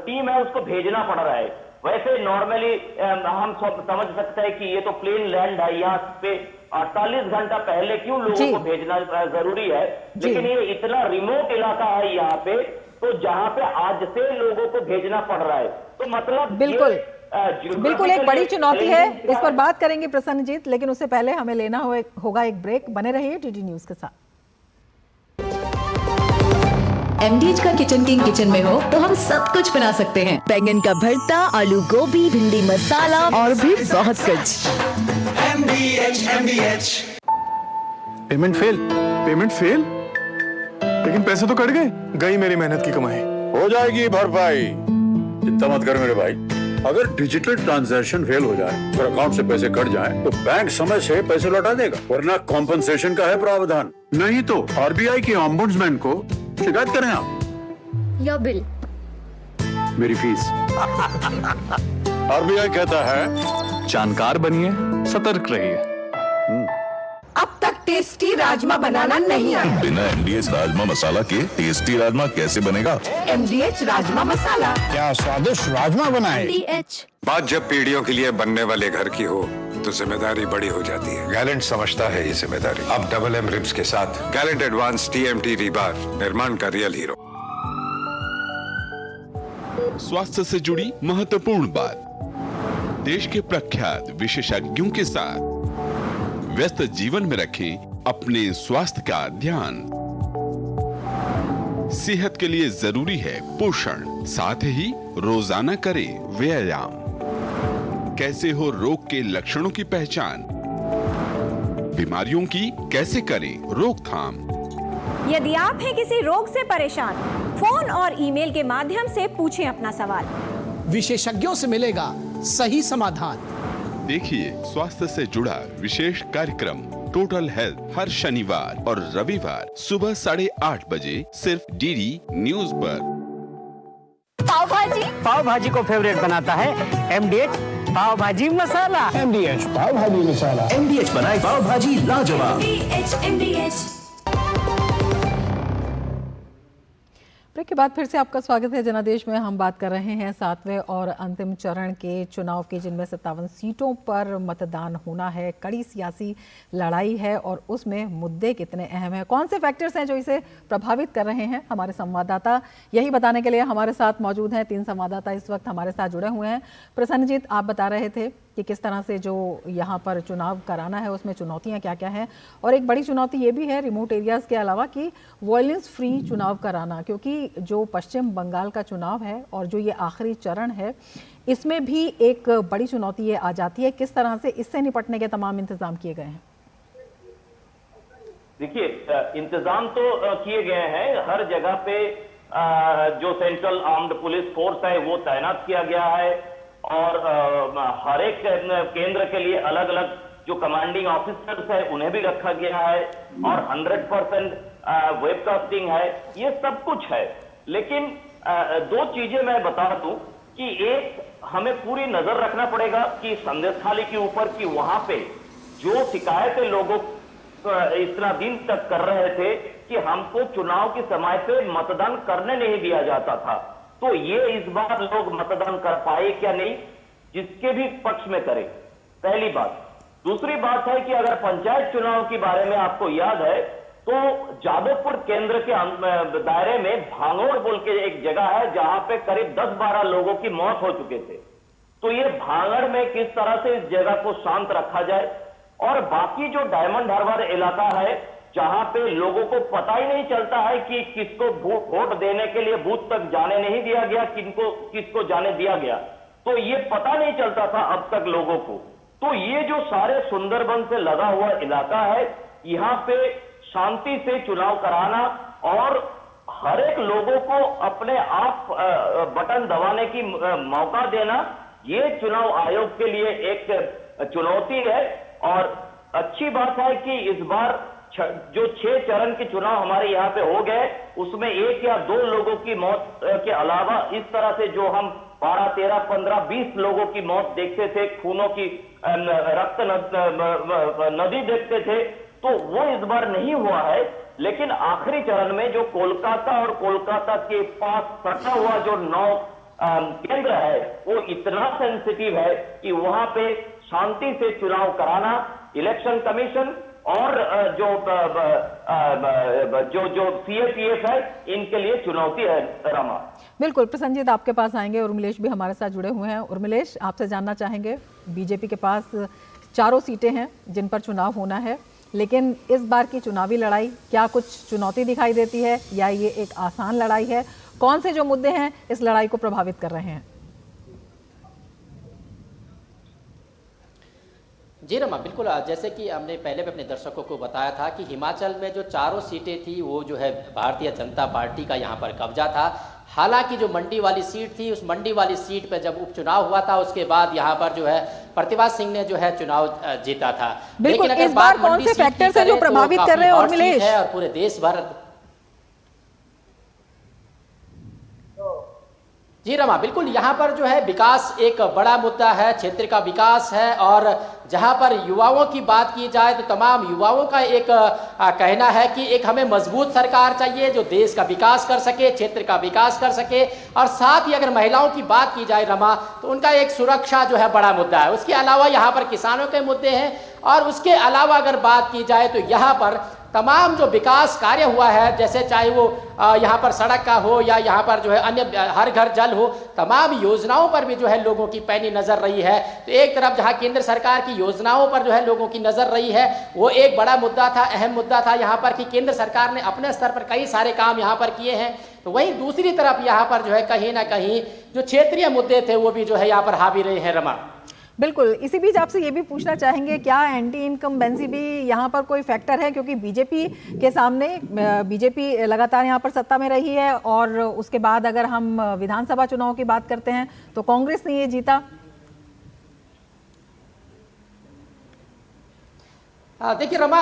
Speaker 1: टीम है उसको भेजना पड़ रहा है। वैसे नॉर्मली हम सब समझ सकते हैं कि ये तो प्लेन लैंड है, यहाँ पे 48 घंटा पहले क्यों लोगों को भेजना जरूरी है, लेकिन ये इतना रिमोट इलाका है यहाँ पे, तो जहाँ पे आज से लोगों को भेजना पड़ रहा है। तो मतलब
Speaker 3: बिल्कुल एक बड़ी चुनौती है। इस पर बात करेंगे प्रसन्नजीत, लेकिन उससे पहले हमें लेना होगा एक ब्रेक। बने रहिए DD न्यूज के साथ।
Speaker 13: MDH का किचन किंग किचन में हो तो हम सब कुछ बना सकते हैं। बैंगन का भरता, आलू गोभी, भिंडी मसाला और भी बहुत कुछ।
Speaker 14: MDH। पेमेंट फेल, लेकिन पैसे तो कट गई मेरी मेहनत की कमाई।
Speaker 7: हो जाएगी भरपाई, चिंता मत कर मेरे भाई। अगर डिजिटल ट्रांजैक्शन फेल हो जाए और अकाउंट से पैसे कट जाएं, तो बैंक समय से पैसे लौटा देगा, वरना कॉम्पनसेशन का है प्रावधान। नहीं तो RBI के ऑम्बुड्समैन को शिकायत करें आप
Speaker 13: या बिल,
Speaker 7: मेरी फीस। RBI कहता है
Speaker 14: जानकार बनिए, सतर्क रहिए।
Speaker 8: अब तक टेस्टी राजमा बनाना नहीं आया।
Speaker 15: बिना MDH राजमा मसाला के टेस्टी राजमा कैसे बनेगा?
Speaker 8: MDH राजमा मसाला,
Speaker 7: क्या स्वादिष्ट राजमा बनाए।
Speaker 13: MDH।
Speaker 7: बात जब पीढ़ियों के लिए बनने वाले घर की हो तो जिम्मेदारी बड़ी हो जाती है। गैलेंट समझता है ये जिम्मेदारी। अब MM रिब्स के साथ गैलेंट एडवांस TMT रीबार, निर्माण का रियल हीरो।
Speaker 6: स्वास्थ्य से जुड़ी महत्वपूर्ण बात, देश के प्रख्यात विशेषज्ञों के साथ व्यस्त जीवन में रखें अपने स्वास्थ्य का ध्यान। सेहत के लिए जरूरी है पोषण, साथ ही रोजाना करें व्यायाम। कैसे हो रोग के लक्षणों की पहचान, बीमारियों की कैसे करें रोकथाम।
Speaker 16: यदि आप हैं किसी रोग से परेशान, फोन और ईमेल के माध्यम से पूछें अपना सवाल,
Speaker 17: विशेषज्ञों से मिलेगा सही समाधान।
Speaker 6: देखिए स्वास्थ्य से जुड़ा विशेष कार्यक्रम टोटल हेल्थ हर शनिवार और रविवार सुबह 8:30 बजे सिर्फ DD न्यूज पर।
Speaker 18: पाव भाजी को फेवरेट बनाता है MDH पाव भाजी मसाला।
Speaker 19: MDH पाव भाजी मसाला।
Speaker 5: MDH बनाए पाव भाजी लाजवाब।
Speaker 3: ब्रेक के बाद फिर से आपका स्वागत है जनादेश में। हम बात कर रहे हैं 7वें और अंतिम चरण के चुनाव की, जिनमें 57 सीटों पर मतदान होना है। कड़ी सियासी लड़ाई है और उसमें मुद्दे कितने अहम हैं, कौन से फैक्टर्स हैं जो इसे प्रभावित कर रहे हैं, हमारे संवाददाता यही बताने के लिए हमारे साथ मौजूद हैं। 3 संवाददाता इस वक्त हमारे साथ जुड़े हुए हैं। प्रसन्नजीत, आप बता रहे थे कि किस तरह से जो यहाँ पर चुनाव कराना है उसमें चुनौतियाँ क्या क्या हैं, और एक बड़ी चुनौती ये भी है रिमोट एरियाज़ के अलावा कि वायलेंस फ्री चुनाव कराना, क्योंकि जो पश्चिम बंगाल का चुनाव है और जो ये आखिरी चरण है इसमें भी एक बड़ी चुनौती ये आ जाती है। किस तरह से इससे निपटने के तमाम इंतजाम किए गए हैं?
Speaker 1: देखिए, इंतजाम तो किए गए हैं। हर जगह पे जो सेंट्रल आर्म्ड पुलिस फोर्स है वो तैनात किया गया है और हर एक केंद्र के लिए अलग अलग जो कमांडिंग ऑफिसर्स है उन्हें भी रखा गया है और 100% वेबकास्टिंग है, ये सब कुछ है। लेकिन 2 चीजें मैं बता दूं कि एक, हमें पूरी नजर रखना पड़ेगा कि संदेशखाली के ऊपर कि वहां पे जो शिकायतें लोगों इतना दिन तक कर रहे थे कि हमको चुनाव के समय पे मतदान करने नहीं दिया जाता था, तो ये इस बार लोग मतदान कर पाए क्या नहीं, जिसके भी पक्ष में करें, पहली बात। दूसरी बात है कि अगर पंचायत चुनाव के बारे में आपको याद है तो जादवपुर केंद्र के दायरे में भांगोड़ बोल के एक जगह है जहां पे करीब 10-12 लोगों की मौत हो चुके थे। तो ये भांगड़ में किस तरह से इस जगह को शांत रखा जाए, और बाकी जो डायमंड हार्बर इलाका है जहां पे लोगों को पता ही नहीं चलता है कि किसको वोट देने के लिए बूथ तक जाने नहीं दिया गया, किसको जाने दिया गया, तो ये पता नहीं चलता था अब तक लोगों को। तो ये जो सारे सुंदरबन से लगा हुआ इलाका है, यहाँ पे शांति से चुनाव कराना और हर एक लोगों को अपने आप बटन दबाने की मौका देना, ये चुनाव आयोग के लिए एक चुनौती है। और अच्छी बात है कि इस बार जो 6 चरण के चुनाव हमारे यहाँ पे हो गए उसमें 1 या 2 लोगों की मौत के अलावा इस तरह से जो हम 12, 13, 15, 20 लोगों की मौत देखते थे, खूनों की रक्त नदी देखते थे, तो वो इस बार नहीं हुआ है। लेकिन आखिरी चरण में जो कोलकाता और कोलकाता के पास सटा हुआ जो 9 केंद्र है वो इतना सेंसिटिव है कि वहां पे शांति से चुनाव कराना इलेक्शन कमीशन और जो सीएपीएफ है इनके लिए चुनौती है। रमा,
Speaker 3: बिल्कुल। प्रसन्नजीत, आपके पास आएंगे। उर्मिलेश भी हमारे साथ जुड़े हुए हैं। उर्मिलेश, आपसे जानना चाहेंगे, बीजेपी के पास 4 सीटें हैं जिन पर चुनाव होना है, लेकिन इस बार की चुनावी लड़ाई क्या कुछ चुनौती दिखाई देती है या ये एक आसान लड़ाई है? कौन से जो मुद्दे हैं इस लड़ाई को प्रभावित कर रहे हैं?
Speaker 11: जी रमा, बिल्कुल। जैसे कि हमने पहले भी अपने दर्शकों को बताया था कि हिमाचल में जो 4 सीटें थी वो जो है भारतीय जनता पार्टी का यहाँ पर कब्जा था। हालांकि जो मंडी वाली सीट थी, उस मंडी वाली सीट पर जब उपचुनाव हुआ था उसके बाद यहाँ पर जो है प्रतिभा सिंह ने जो है चुनाव जीता था।
Speaker 3: लेकिन इस बार कौन से फैक्टर्स हैं जो प्रभावित कर रहे हैं उर्मिलेश?
Speaker 11: और पूरे देश भर जी रमा, बिल्कुल यहाँ पर जो है विकास एक बड़ा मुद्दा है, क्षेत्र का विकास है। और जहाँ पर युवाओं की बात की जाए तो तमाम युवाओं का एक कहना है कि एक हमें मजबूत सरकार चाहिए जो देश का विकास कर सके, क्षेत्र का विकास कर सके। और साथ ही अगर महिलाओं की बात की जाए रमा, तो उनका एक सुरक्षा जो है बड़ा मुद्दा है। उसके अलावा यहाँ पर किसानों के मुद्दे हैं, और उसके अलावा अगर बात की जाए तो यहाँ पर तमाम जो विकास कार्य हुआ है, जैसे चाहे वो यहाँ पर सड़क का हो या यहाँ पर जो है अन्य हर घर जल हो, तमाम योजनाओं पर भी जो है लोगों की पैनी नजर रही है। तो एक तरफ जहाँ केंद्र सरकार की योजनाओं पर जो है लोगों की नजर रही है, वो एक बड़ा मुद्दा था, अहम मुद्दा था यहाँ पर कि केंद्र सरकार ने अपने स्तर पर कई सारे काम यहाँ पर किए हैं। तो वहीं दूसरी तरफ यहाँ पर जो है कहीं ना कहीं जो क्षेत्रीय मुद्दे थे वो भी जो है यहाँ पर हावी रहे हैं रमा।
Speaker 3: बिल्कुल। इसी बीच आपसे ये भी पूछना चाहेंगे, क्या एंटी इनकम्बेंसी भी यहाँ पर कोई फैक्टर है? क्योंकि बीजेपी के सामने, बीजेपी लगातार यहाँ पर सत्ता में रही है और उसके बाद अगर हम विधानसभा चुनाव की बात करते हैं तो कांग्रेस ने ये जीता।
Speaker 11: देखिए रमा,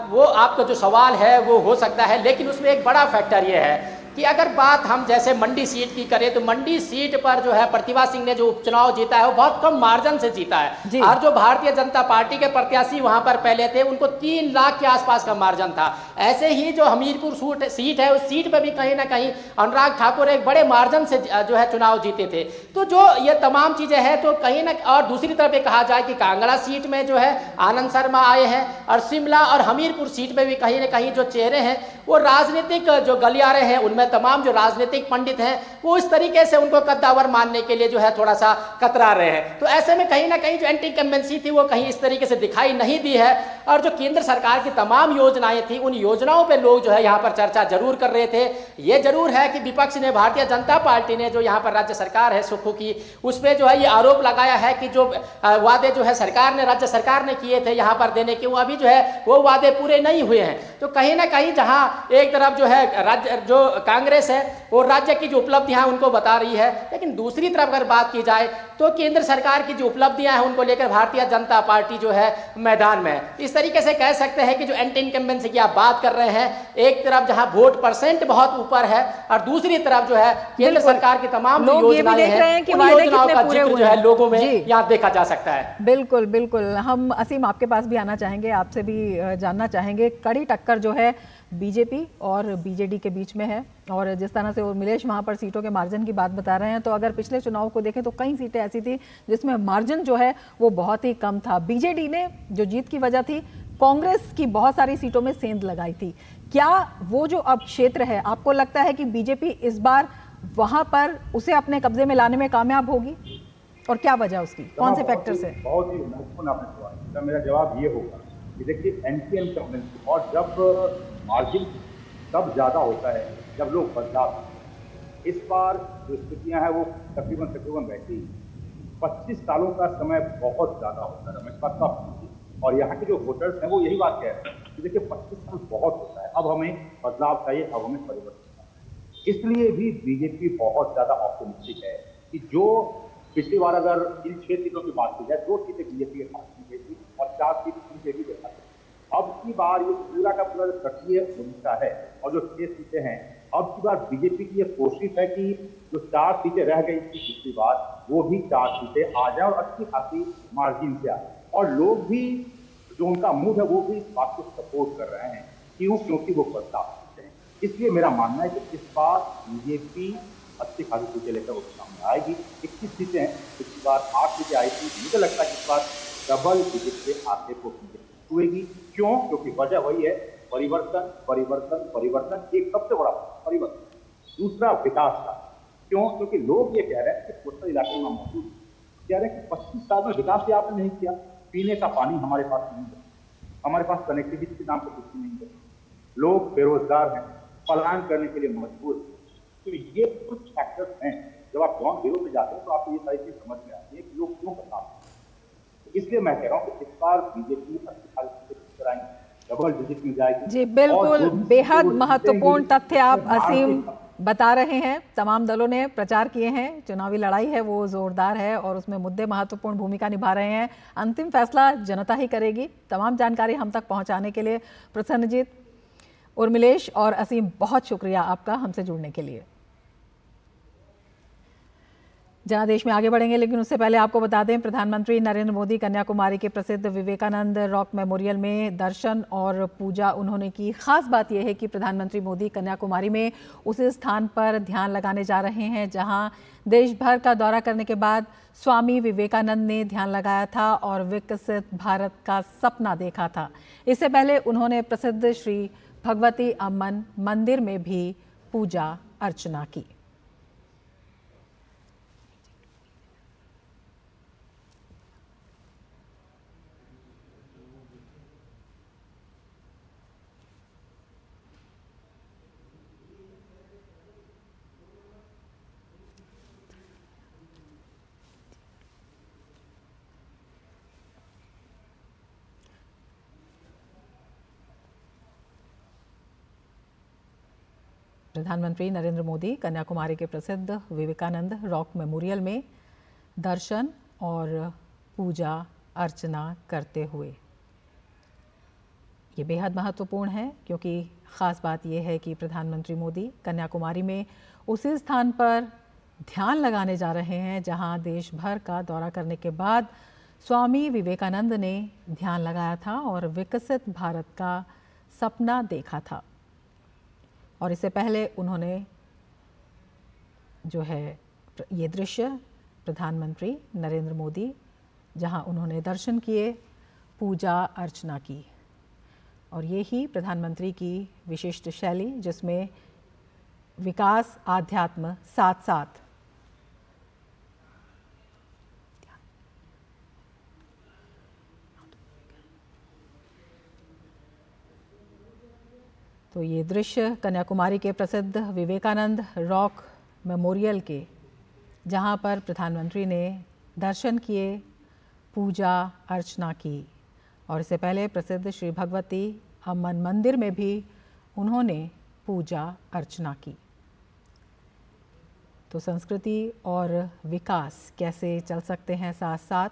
Speaker 11: वो आपका जो सवाल है वो हो सकता है, लेकिन उसमें एक बड़ा फैक्टर ये है कि अगर बात हम जैसे मंडी सीट की करें तो मंडी सीट पर जो है प्रतिभा सिंह ने जो उपचुनाव जीता है वो बहुत कम मार्जिन से जीता है, और जो भारतीय जनता पार्टी के प्रत्याशी वहां पर पहले थे उनको 3 लाख के आसपास का मार्जिन था। ऐसे ही जो हमीरपुर सीट है उस सीट पर भी कहीं ना कहीं अनुराग ठाकुर एक बड़े मार्जिन से जो है चुनाव जीते थे। तो जो ये तमाम चीजें हैं तो कहीं ना, और दूसरी तरफ ये कहा जाए कि कांगड़ा सीट में जो है आनंद शर्मा आए हैं, और शिमला और हमीरपुर सीट में भी कहीं ना कहीं जो चेहरे हैं वो राजनीतिक जो गलियारे हैं उनमें तमाम जो राजनीतिक पंडित हैं वो इस तरीके से उनको कद्दावर मानने के लिए जो है थोड़ा सा कतरा रहे हैं। तो ऐसे में कहीं ना कहीं जो एंटी इंकम्बेंसी थी वो कहीं इस तरीके से दिखाई नहीं दी है, और जो केंद्र सरकार की तमाम योजनाएं थी उन योजनाओं पे लोग जो है यहाँ पर चर्चा जरूर कर रहे थे। ये जरूर है कि विपक्ष ने, भारतीय जनता पार्टी ने जो यहाँ पर राज्य सरकार है सुखू की, उस पर जो है ये आरोप लगाया है कि जो वादे जो है सरकार ने, राज्य सरकार ने किए थे यहाँ पर देने के, वो अभी जो है वो वादे पूरे नहीं हुए हैं। तो कहीं ना कहीं जहाँ एक तरफ जो है राज्य जो कांग्रेस है वो राज्य की जो उपलब्धियां हैं उनको बता रही है, लेकिन दूसरी तरफ अगर बात की जाए तो केंद्र सरकार की जो उपलब्धियां हैं उनको लेकर भारतीय जनता पार्टी जो है मैदान में है। इस तरीके से कह सकते हैं कि जो एंटी इनकम्बेंसी की आप बात कर रहे हैं, एक तरफ जहां वोट परसेंट बहुत ऊपर है और दूसरी तरफ जो है केंद्र सरकार की तमाम जो योजनाएं हैं उन योजनाओं का जिक्र जो है लोगों में यहाँ देखा जा सकता है।
Speaker 3: बिल्कुल बिल्कुल। हम असीम आपके पास भी आना चाहेंगे, आपसे भी जानना चाहेंगे, कड़ी टक्कर जो है बीजेपी और बीजेडी के बीच में है, और जिस तरह से उर्मिलेश वहां पर सीटों के मार्जिन की बात बता रहे हैं, तो अगर पिछले चुनाव को देखें तो कई सीटें ऐसी थी जिसमें मार्जिन जो है वो बहुत ही कम था। बीजेडी ने जो जीत की वजह थी कांग्रेस की बहुत सारी सीटों में सेंध लगाई थी। क्या वो जो अब क्षेत्र है, आपको लगता है कि बीजेपी इस बार वहां पर उसे अपने कब्जे में लाने में कामयाब होगी, और क्या वजह उसकी, कौन से फैक्टर्स है?
Speaker 12: बहुत ही महत्वपूर्ण आपने सवाल। मेरा जवाब ये होगा कि देखिए एंटी इनकम्बेंसी, और जब मार्जिन तब ज्यादा होता है जब लोग बदलाव। इस बार जो स्थितियां हैं वो तकरीबन रहती है। 25 सालों का समय बहुत ज्यादा होता है रमेश बात का, और यहाँ के जो वोटर्स हैं वो यही बात कह रहे हैं कि देखिए 25 साल बहुत होता है, अब हमें बदलाव चाहिए, अब हमें परिवर्तन चाहिए। इसलिए भी बीजेपी बहुत ज्यादा ऑप्टिमिस्टिक है कि जो पिछली बार अगर इन 6 सीटों की बात की जाए, 2 सीटें बीजेपी के पास की गई थी और 4 सीटें बीजेपी के पास। अब की बार ये पूरा का पूरा सक्रिय उड़ीसा है और जो 6 सीटें हैं, अब की बार बीजेपी की ये कोशिश है कि जो 4 सीटें रह गई थी पिछली बार वो भी 4 सीटें आ जाए और अच्छी खासी मार्जिन से आए, और लोग भी जो उनका मूड है वो भी इस बात को सपोर्ट कर रहे हैं। क्योंकि वो बदलाव चाहते हैं। इसलिए मेरा मानना है कि इस बार बीजेपी अच्छी खासी सीटें लेकर उसके सामने आएगी। 21 सीटें हैं, पिछली बार 8 सीटें आई थी। मुझे लगता है कि इस बार डबल डिजिट के आते को हुएगी। क्यों? क्योंकि वजह वही है, परिवर्तन परिवर्तन परिवर्तन, एक सबसे बड़ा परिवर्तन। दूसरा विकास का। क्यों? क्योंकि लोग ये कह रहे हैं कि कोस्टल इलाके में मौजूद कह रहे हैं कि 25 साल में विकास ही आपने नहीं किया, पीने का पानी हमारे पास नहीं है, हमारे पास कनेक्टिविटी के नाम पर कुछ नहीं है, लोग बेरोजगार हैं, पलायन करने के लिए मजबूर हैं। तो ये कुछ फैक्टर्स हैं, जब आप ग्राउंड जीरो पे जाते हैं तो आपको ये सारी चीज समझ में आती है कि लोग क्यों बदलाव करते हैं। इसलिए मैं कह रहा हूँ कि इस बार बीजेपी अच्छी खासी कराएंगे, डबल डिजिट में जाएगी।
Speaker 3: जी बिल्कुल, बेहद महत्वपूर्ण तथ्य आप असीम बता रहे हैं। तमाम दलों ने प्रचार किए हैं, चुनावी लड़ाई है वो जोरदार है और उसमें मुद्दे महत्वपूर्ण भूमिका निभा रहे हैं। अंतिम फैसला जनता ही करेगी। तमाम जानकारी हम तक पहुंचाने के लिए प्रसन्नजीत, उर्मिलेश और असीम, बहुत शुक्रिया आपका हमसे जुड़ने के लिए। जनादेश में आगे बढ़ेंगे, लेकिन उससे पहले आपको बता दें, प्रधानमंत्री नरेंद्र मोदी कन्याकुमारी के प्रसिद्ध विवेकानंद रॉक मेमोरियल में दर्शन और पूजा उन्होंने की। खास बात यह है कि प्रधानमंत्री मोदी कन्याकुमारी में उस स्थान पर ध्यान लगाने जा रहे हैं जहां देश भर का दौरा करने के बाद स्वामी विवेकानंद ने ध्यान लगाया था और विकसित भारत का सपना देखा था। इससे पहले उन्होंने प्रसिद्ध श्री भगवती अम्मन मंदिर में भी पूजा अर्चना की। प्रधानमंत्री नरेंद्र मोदी कन्याकुमारी के प्रसिद्ध विवेकानंद रॉक मेमोरियल में दर्शन और पूजा अर्चना करते हुए। ये बेहद महत्वपूर्ण है क्योंकि ख़ास बात यह है कि प्रधानमंत्री मोदी कन्याकुमारी में उसी स्थान पर ध्यान लगाने जा रहे हैं जहां देश भर का दौरा करने के बाद स्वामी विवेकानंद ने ध्यान लगाया था और विकसित भारत का सपना देखा था। और इससे पहले उन्होंने जो है ये दृश्य प्रधानमंत्री नरेंद्र मोदी जहां उन्होंने दर्शन किए, पूजा अर्चना की, और ये ही प्रधानमंत्री की विशिष्ट शैली जिसमें विकास आध्यात्म साथ साथ। तो ये दृश्य कन्याकुमारी के प्रसिद्ध विवेकानंद रॉक मेमोरियल के, जहां पर प्रधानमंत्री ने दर्शन किए, पूजा अर्चना की, और इससे पहले प्रसिद्ध श्री भगवती अम्मन मंदिर में भी उन्होंने पूजा अर्चना की। तो संस्कृति और विकास कैसे चल सकते हैं साथ साथ,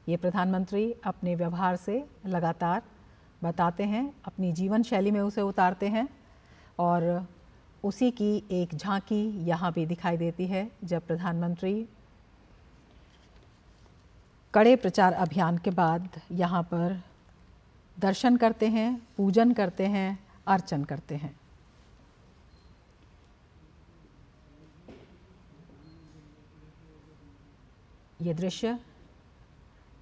Speaker 3: ये प्रधानमंत्री अपने व्यवहार से लगातार बताते हैं, अपनी जीवन शैली में उसे उतारते हैं, और उसी की एक झांकी यहाँ भी दिखाई देती है जब प्रधानमंत्री कड़े प्रचार अभियान के बाद यहाँ पर दर्शन करते हैं, पूजन करते हैं, अर्चन करते हैं। ये दृश्य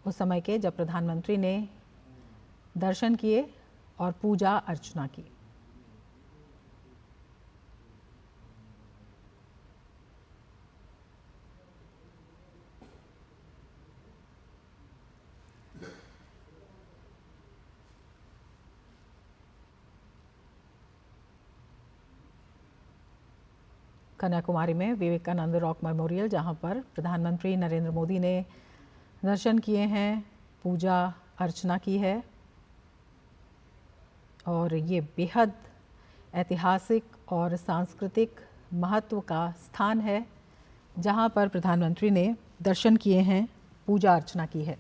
Speaker 3: उस समय के जब प्रधानमंत्री ने दर्शन किए और पूजा अर्चना की। कन्याकुमारी में विवेकानंद रॉक मेमोरियल, जहां पर प्रधानमंत्री नरेंद्र मोदी ने दर्शन किए हैं, पूजा अर्चना की है, और ये बेहद ऐतिहासिक और सांस्कृतिक महत्व का स्थान है जहां पर प्रधानमंत्री ने दर्शन किए हैं, पूजा अर्चना की है।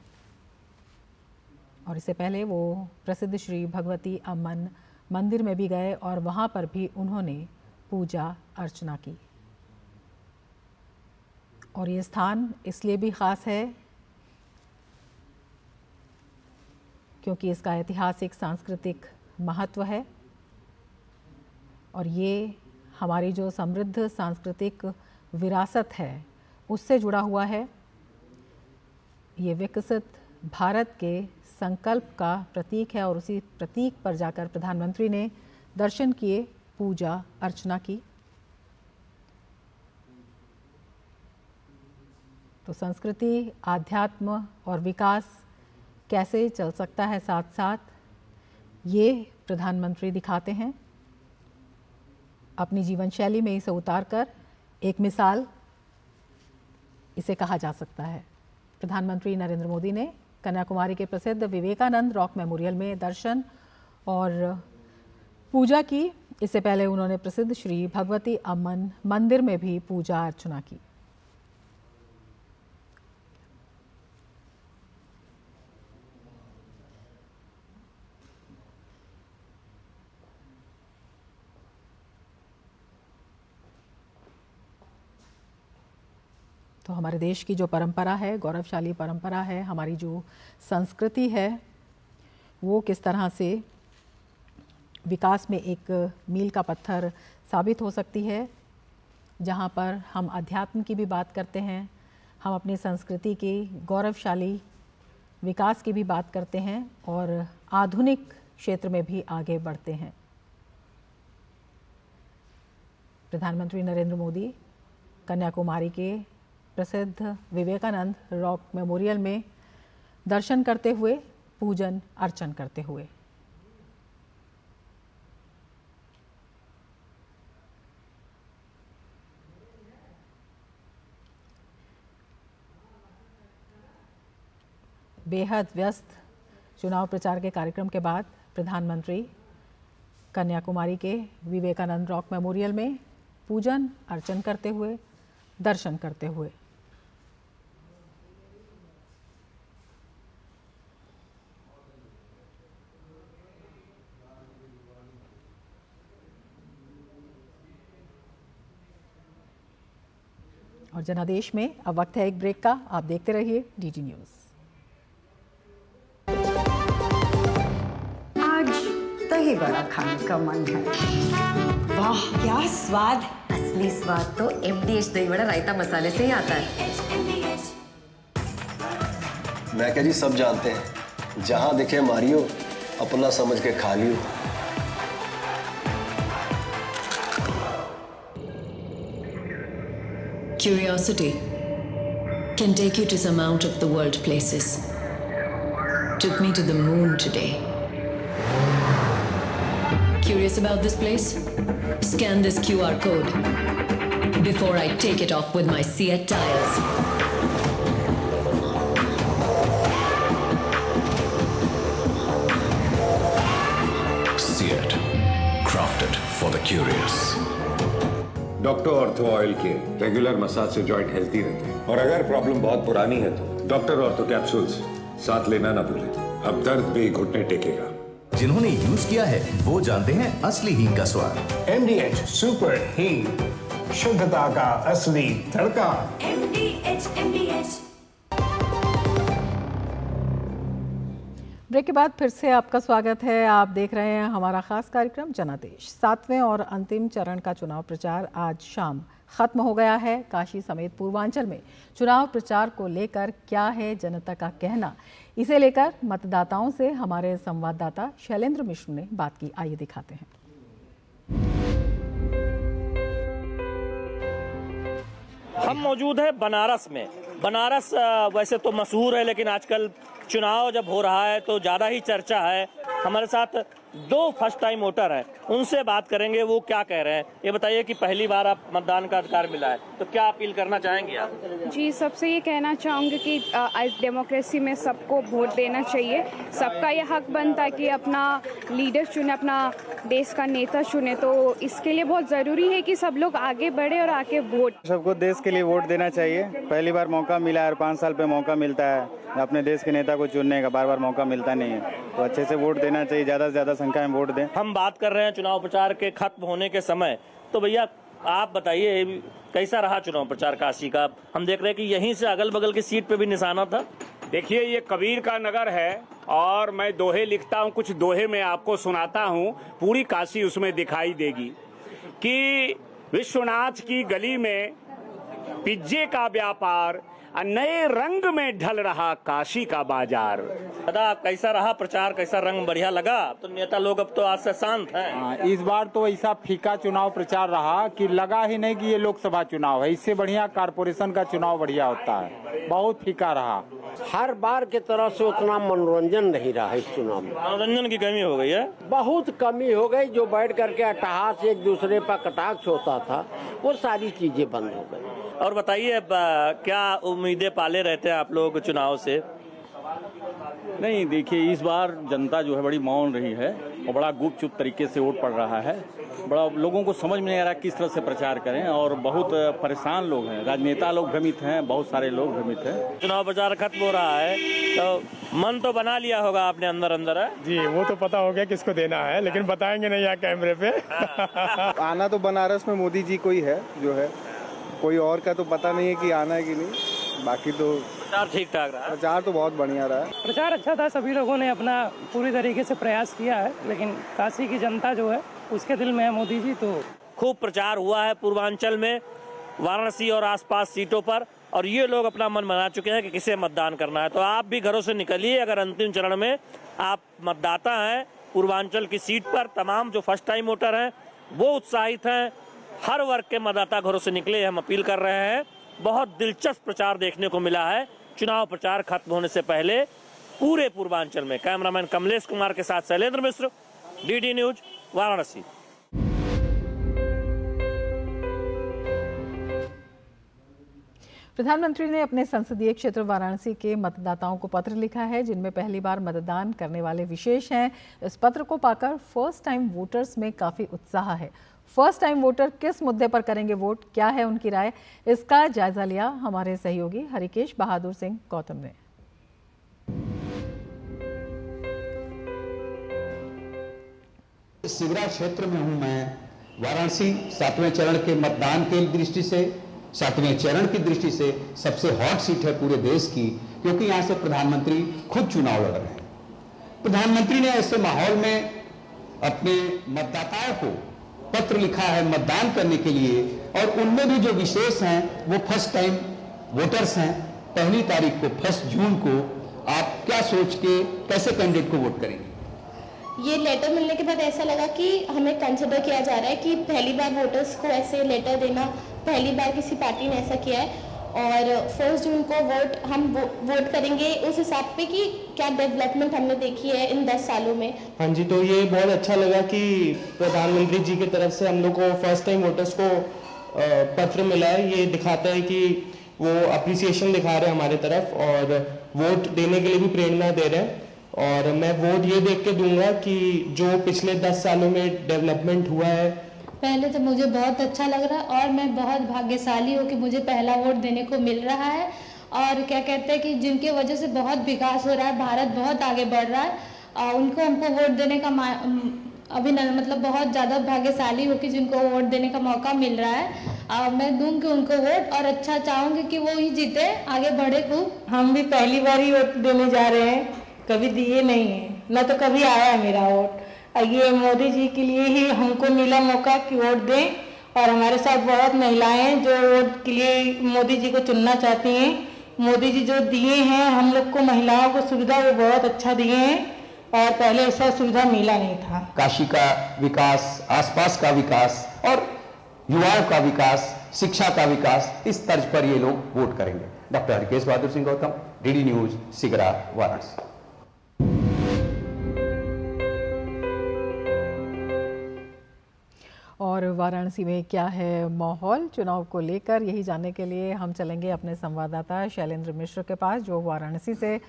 Speaker 3: और इससे पहले वो प्रसिद्ध श्री भगवती अम्मन मंदिर में भी गए और वहां पर भी उन्होंने पूजा अर्चना की। और ये स्थान इसलिए भी ख़ास है क्योंकि इसका ऐतिहासिक सांस्कृतिक महत्व है, और ये हमारी जो समृद्ध सांस्कृतिक विरासत है उससे जुड़ा हुआ है। ये विकसित भारत के संकल्प का प्रतीक है, और उसी प्रतीक पर जाकर प्रधानमंत्री ने दर्शन किए, पूजा अर्चना की। तो संस्कृति, आध्यात्म और विकास कैसे चल सकता है साथ साथ, ये प्रधानमंत्री दिखाते हैं अपनी जीवन शैली में इसे उतारकर। एक मिसाल इसे कहा जा सकता है। प्रधानमंत्री नरेंद्र मोदी ने कन्याकुमारी के प्रसिद्ध विवेकानंद रॉक मेमोरियल में दर्शन और पूजा की। इससे पहले उन्होंने प्रसिद्ध श्री भगवती अम्मन मंदिर में भी पूजा अर्चना की। तो हमारे देश की जो परंपरा है, गौरवशाली परंपरा है, हमारी जो संस्कृति है, वो किस तरह से विकास में एक मील का पत्थर साबित हो सकती है। जहाँ पर हम अध्यात्म की भी बात करते हैं, हम अपनी संस्कृति की गौरवशाली विकास की भी बात करते हैं, और आधुनिक क्षेत्र में भी आगे बढ़ते हैं। प्रधानमंत्री नरेंद्र मोदी कन्याकुमारी के प्रसिद्ध विवेकानंद रॉक मेमोरियल में दर्शन करते हुए, पूजन अर्चन करते हुए। बेहद व्यस्त चुनाव प्रचार के कार्यक्रम के बाद प्रधानमंत्री कन्याकुमारी के विवेकानंद रॉक मेमोरियल में पूजन अर्चन करते हुए, दर्शन करते हुए। और जनादेश में अब वक्त है एक ब्रेक का। आप देखते रहिए डीडी न्यूज।
Speaker 8: आज दही बड़ा खाने का मन है। वाह क्या स्वाद!
Speaker 10: असली स्वाद तो MDH दही बड़ा रायता मसाले से ही आता है।
Speaker 20: मैं क्या जी, सब जानते हैं, जहां दिखे मारियो, अपना समझ के खा लियो।
Speaker 21: Curiosity can take you to some out of the world places. Took me to the moon today. Curious about this place? Scan this QR code before I take it off with my Seat tires.
Speaker 5: Seat, crafted for the curious.
Speaker 22: Doctor ortho oil के regular massage से joint healthy रहते हैं। और अगर problem बहुत पुरानी है तो डॉक्टर ऑर्थो कैप्सूल्स साथ लेना ना भूलें। अब दर्द भी घुटने टेकेगा।
Speaker 5: जिन्होंने यूज किया है वो जानते हैं असली हींग का स्वाद।
Speaker 19: MDH सुपर हींग, शुद्धता का असली तड़का।
Speaker 3: MDH। ब्रेक के बाद फिर से आपका स्वागत है। आप देख रहे हैं हमारा खास कार्यक्रम जनादेश। 7वें और अंतिम चरण का चुनाव प्रचार आज शाम खत्म हो गया है। काशी समेत पूर्वांचल में चुनाव प्रचार को लेकर क्या है जनता का कहना, इसे लेकर मतदाताओं से हमारे संवाददाता शैलेंद्र मिश्र ने बात की। आइए दिखाते हैं।
Speaker 23: हम मौजूद है बनारस में। बनारस वैसे तो मशहूर है, लेकिन आजकल चुनाव जब हो रहा है तो ज़्यादा ही चर्चा है। हमारे साथ 2 फर्स्ट टाइम वोटर हैं, उनसे बात करेंगे वो क्या कह रहे हैं। ये बताइए कि पहली बार आप मतदान का अधिकार मिला है तो क्या अपील करना चाहेंगे आप?
Speaker 24: जी, सबसे ये कहना चाहूँगी कि इस डेमोक्रेसी में सबको वोट देना चाहिए। सबका ये हक बनता है कि अपना लीडर चुने, अपना देश का नेता चुने। तो इसके लिए बहुत ज़रूरी है कि सब लोग आगे बढ़े और आके वोट।
Speaker 25: सबको देश के लिए वोट देना चाहिए। पहली बार मौका मिला है और 5 साल पे मौका मिलता है अपने देश के नेता को चुनने का। बार बार मौका मिलता नहीं है, तो अच्छे से वोट देना चाहिए। ज़्यादा से ज़्यादा संख्या में वोट दें।
Speaker 23: हम बात कर रहे हैं चुनाव प्रचार के खत्म होने के समय। तो भैया आप बताइए कैसा रहा चुनाव प्रचार काशी का? हम देख रहे हैं कि यहीं से अगल बगल की सीट पे भी निशाना था।
Speaker 26: देखिए, ये कबीर का नगर है और मैं दोहे लिखता हूँ। कुछ दोहे मैं आपको सुनाता हूँ, पूरी काशी उसमें दिखाई देगी। कि विश्वनाथ की गली में पिज्जे का व्यापार, नए रंग में ढल रहा काशी का बाजार।
Speaker 23: दादा कैसा रहा प्रचार, कैसा रंग बढ़िया लगा? तो नेता लोग अब तो आज से शांत हैं।
Speaker 27: इस बार तो ऐसा फीका चुनाव प्रचार रहा कि लगा ही नहीं कि ये लोकसभा चुनाव है। इससे बढ़िया कारपोरेशन का चुनाव बढ़िया होता है। बहुत फीका रहा।
Speaker 28: हर बार की तरह से उतना मनोरंजन नहीं रहा इस चुनाव में।
Speaker 23: मनोरंजन की कमी हो गई है,
Speaker 28: बहुत कमी हो गई। जो बैठ करके अट्टहास एक दूसरे पर कटाक्ष होता था, वो सारी चीजें बंद हो गई।
Speaker 23: और बताइए क्या उम्मीदें पाले रहते हैं आप लोग चुनाव से?
Speaker 29: नहीं, देखिए इस बार जनता जो है बड़ी मौन रही है और बड़ा गुपचुप तरीके से वोट पड़ रहा है। बड़ा लोगों को समझ में नहीं आ रहा किस तरह से प्रचार करें और बहुत परेशान लोग हैं। राजनेता लोग भ्रमित हैं, बहुत सारे लोग भ्रमित हैं।
Speaker 23: चुनाव प्रचार खत्म हो रहा है तो मन तो बना लिया होगा आपने अंदर अंदर है?
Speaker 30: जी, वो तो पता हो गया किसको देना है, लेकिन बताएंगे नहीं यहाँ कैमरे पे।
Speaker 25: आना तो बनारस में मोदी जी को ही है, जो है कोई और का तो पता नहीं है कि आना है कि नहीं। बाकी तो
Speaker 23: प्रचार ठीक ठाक रहा।
Speaker 25: प्रचार तो बहुत बढ़िया रहा।
Speaker 31: प्रचार अच्छा था, सभी लोगों ने अपना पूरी तरीके से प्रयास किया है, लेकिन काशी की जनता जो है उसके दिल में है मोदी जी। तो
Speaker 23: खूब प्रचार हुआ है पूर्वांचल में, वाराणसी और आसपास सीटों पर, और ये लोग अपना मन बना चुके हैं कि किसे मतदान करना है। तो आप भी घरों से निकलिए अगर अंतिम चरण में आप मतदाता हैं। पूर्वांचल की सीट पर तमाम जो फर्स्ट टाइम वोटर हैं वो उत्साहित हैं। हर वर्ग के मतदाता घरों से निकले, हम अपील कर रहे हैं। बहुत दिलचस्प प्रचार देखने को मिला है चुनाव प्रचार खत्म होने से पहले पूरे पूर्वांचल में। कैमरामैन कमलेश कुमार के साथ शैलेंद्र मिश्र, डीडी न्यूज, वाराणसी।
Speaker 3: प्रधानमंत्री ने अपने संसदीय क्षेत्र वाराणसी के मतदाताओं को पत्र लिखा है, जिनमें पहली बार मतदान करने वाले विशेष हैं। इस पत्र को पाकर फर्स्ट टाइम वोटर्स में काफी उत्साह है। फर्स्ट टाइम वोटर किस मुद्दे पर करेंगे वोट, क्या है उनकी राय, इसका जायजा लिया हमारे सहयोगी हरिकेश बहादुर सिंह गौतम ने।
Speaker 32: सिगरा क्षेत्र में हूं मैं। वाराणसी 7वें चरण के मतदान की दृष्टि से
Speaker 2: 7वें चरण की दृष्टि से सबसे हॉट सीट है पूरे देश की, क्योंकि यहां से प्रधानमंत्री खुद चुनाव लड़ रहे हैं। प्रधानमंत्री ने ऐसे माहौल में अपने मतदाताओं को पत्र लिखा है मतदान करने के लिए, और उनमें भी जो विशेष हैं वो फर्स्ट टाइम वोटर्स हैं। 1 तारीख को 1 जून को आप क्या सोच के कैसे कैंडिडेट को वोट करेंगे?
Speaker 4: ये लेटर मिलने के बाद ऐसा लगा कि हमें कंसिडर किया जा रहा है कि पहली बार वोटर्स को ऐसे लेटर देना, पहली बार किसी पार्टी ने ऐसा किया है, और 1 जून को हम वोट करेंगे उस हिसाब पे कि क्या डेवलपमेंट हमने देखी है इन 10 सालों में।
Speaker 6: हाँ जी, तो ये बहुत अच्छा लगा कि प्रधानमंत्री जी की तरफ से हम लोग को फर्स्ट टाइम वोटर्स को पत्र मिला है। ये दिखाता है कि वो अप्रिसिएशन दिखा रहे हैं हमारे तरफ और वोट देने के लिए भी प्रेरणा दे रहे हैं। और मैं वोट ये देख के दूंगा कि जो पिछले 10 सालों में डेवलपमेंट हुआ है।
Speaker 7: पहले तो मुझे बहुत अच्छा लग रहा है और मैं बहुत भाग्यशाली हूँ कि मुझे पहला वोट देने को मिल रहा है। और क्या कहते हैं कि जिनकी वजह से बहुत विकास हो रहा है, भारत बहुत आगे बढ़ रहा है, उनको हमको वोट देने का मतलब बहुत ज़्यादा भाग्यशाली हूँ कि जिनको वोट देने का मौका मिल रहा है। मैं दूंगी उनको वोट और अच्छा चाहूँगी कि वो ही जीते, आगे बढ़े खूब। हम भी पहली बार ही वोट देने जा रहे हैं, कभी दिए नहीं है, न तो कभी आया है मेरा वोट। ये मोदी जी के लिए ही हमको मिला मौका कि वोट दें। और हमारे साथ बहुत महिलाएं हैं जो वोट के लिए मोदी जी को चुनना चाहती हैं। मोदी जी जो दिए हैं हम लोग को महिलाओं को सुविधा, वो बहुत अच्छा दिए हैं और पहले ऐसा सुविधा मिला नहीं था।
Speaker 2: काशी का विकास, आसपास का विकास और युवाओं का विकास, शिक्षा का विकास, इस तर्ज पर ये लोग वोट करेंगे। Doctor Harkesh Bahadur Singh Gautam, DD news, Sigra, Varanasi.
Speaker 3: और वाराणसी में क्या है माहौल चुनाव को लेकर, यही जानने के लिए हम चलेंगे अपने संवाददाता शैलेंद्र मिश्र के पास, जो वाराणसी से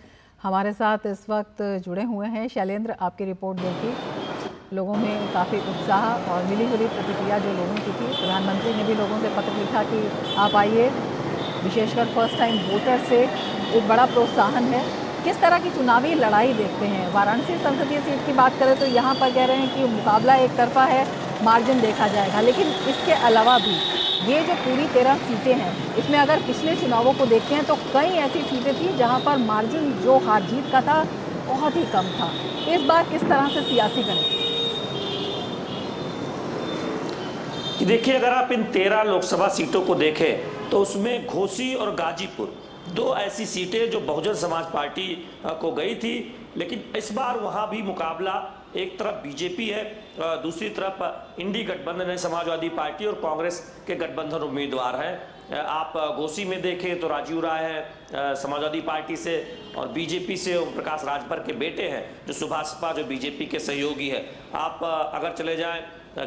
Speaker 3: हमारे साथ इस वक्त जुड़े हुए हैं। शैलेंद्र, आपकी रिपोर्ट देखी, लोगों में काफ़ी उत्साह और मिली जुली प्रतिक्रिया जो लोगों की थी। प्रधानमंत्री ने भी लोगों से पत्र लिखा कि आप आइए, विशेषकर फर्स्ट टाइम वोटर से एक बड़ा प्रोत्साहन है। किस तरह की चुनावी लड़ाई देखते हैं? वाराणसी संसदीय सीट की बात करें तो यहाँ पर कह रहे हैं कि मुकाबला एक तरफा है, मार्जिन देखा जाएगा, लेकिन इसके अलावा भी ये जो पूरी 13 सीटें हैं, इसमें अगर पिछले चुनावों को देखें तो कई ऐसी सीटें थी जहां पर मार्जिन जो हार जीत का था बहुत ही कम था। इस बार किस तरह से सियासी गणित?
Speaker 23: देखिए, अगर आप इन 13 लोकसभा सीटों को देखें तो उसमें घोसी और गाजीपुर 2 ऐसी सीटें जो बहुजन समाज पार्टी को गई थी, लेकिन इस बार वहां भी मुकाबला एक तरफ बीजेपी है, दूसरी तरफ इंडी गठबंधन है, समाजवादी पार्टी और कांग्रेस के गठबंधन उम्मीदवार हैं। आप घोसी में देखें तो राजीव राय है समाजवादी पार्टी से, और बीजेपी से ओम प्रकाश राजभर के बेटे हैं जो सुभाषपा, जो बीजेपी के सहयोगी है। आप अगर चले जाएं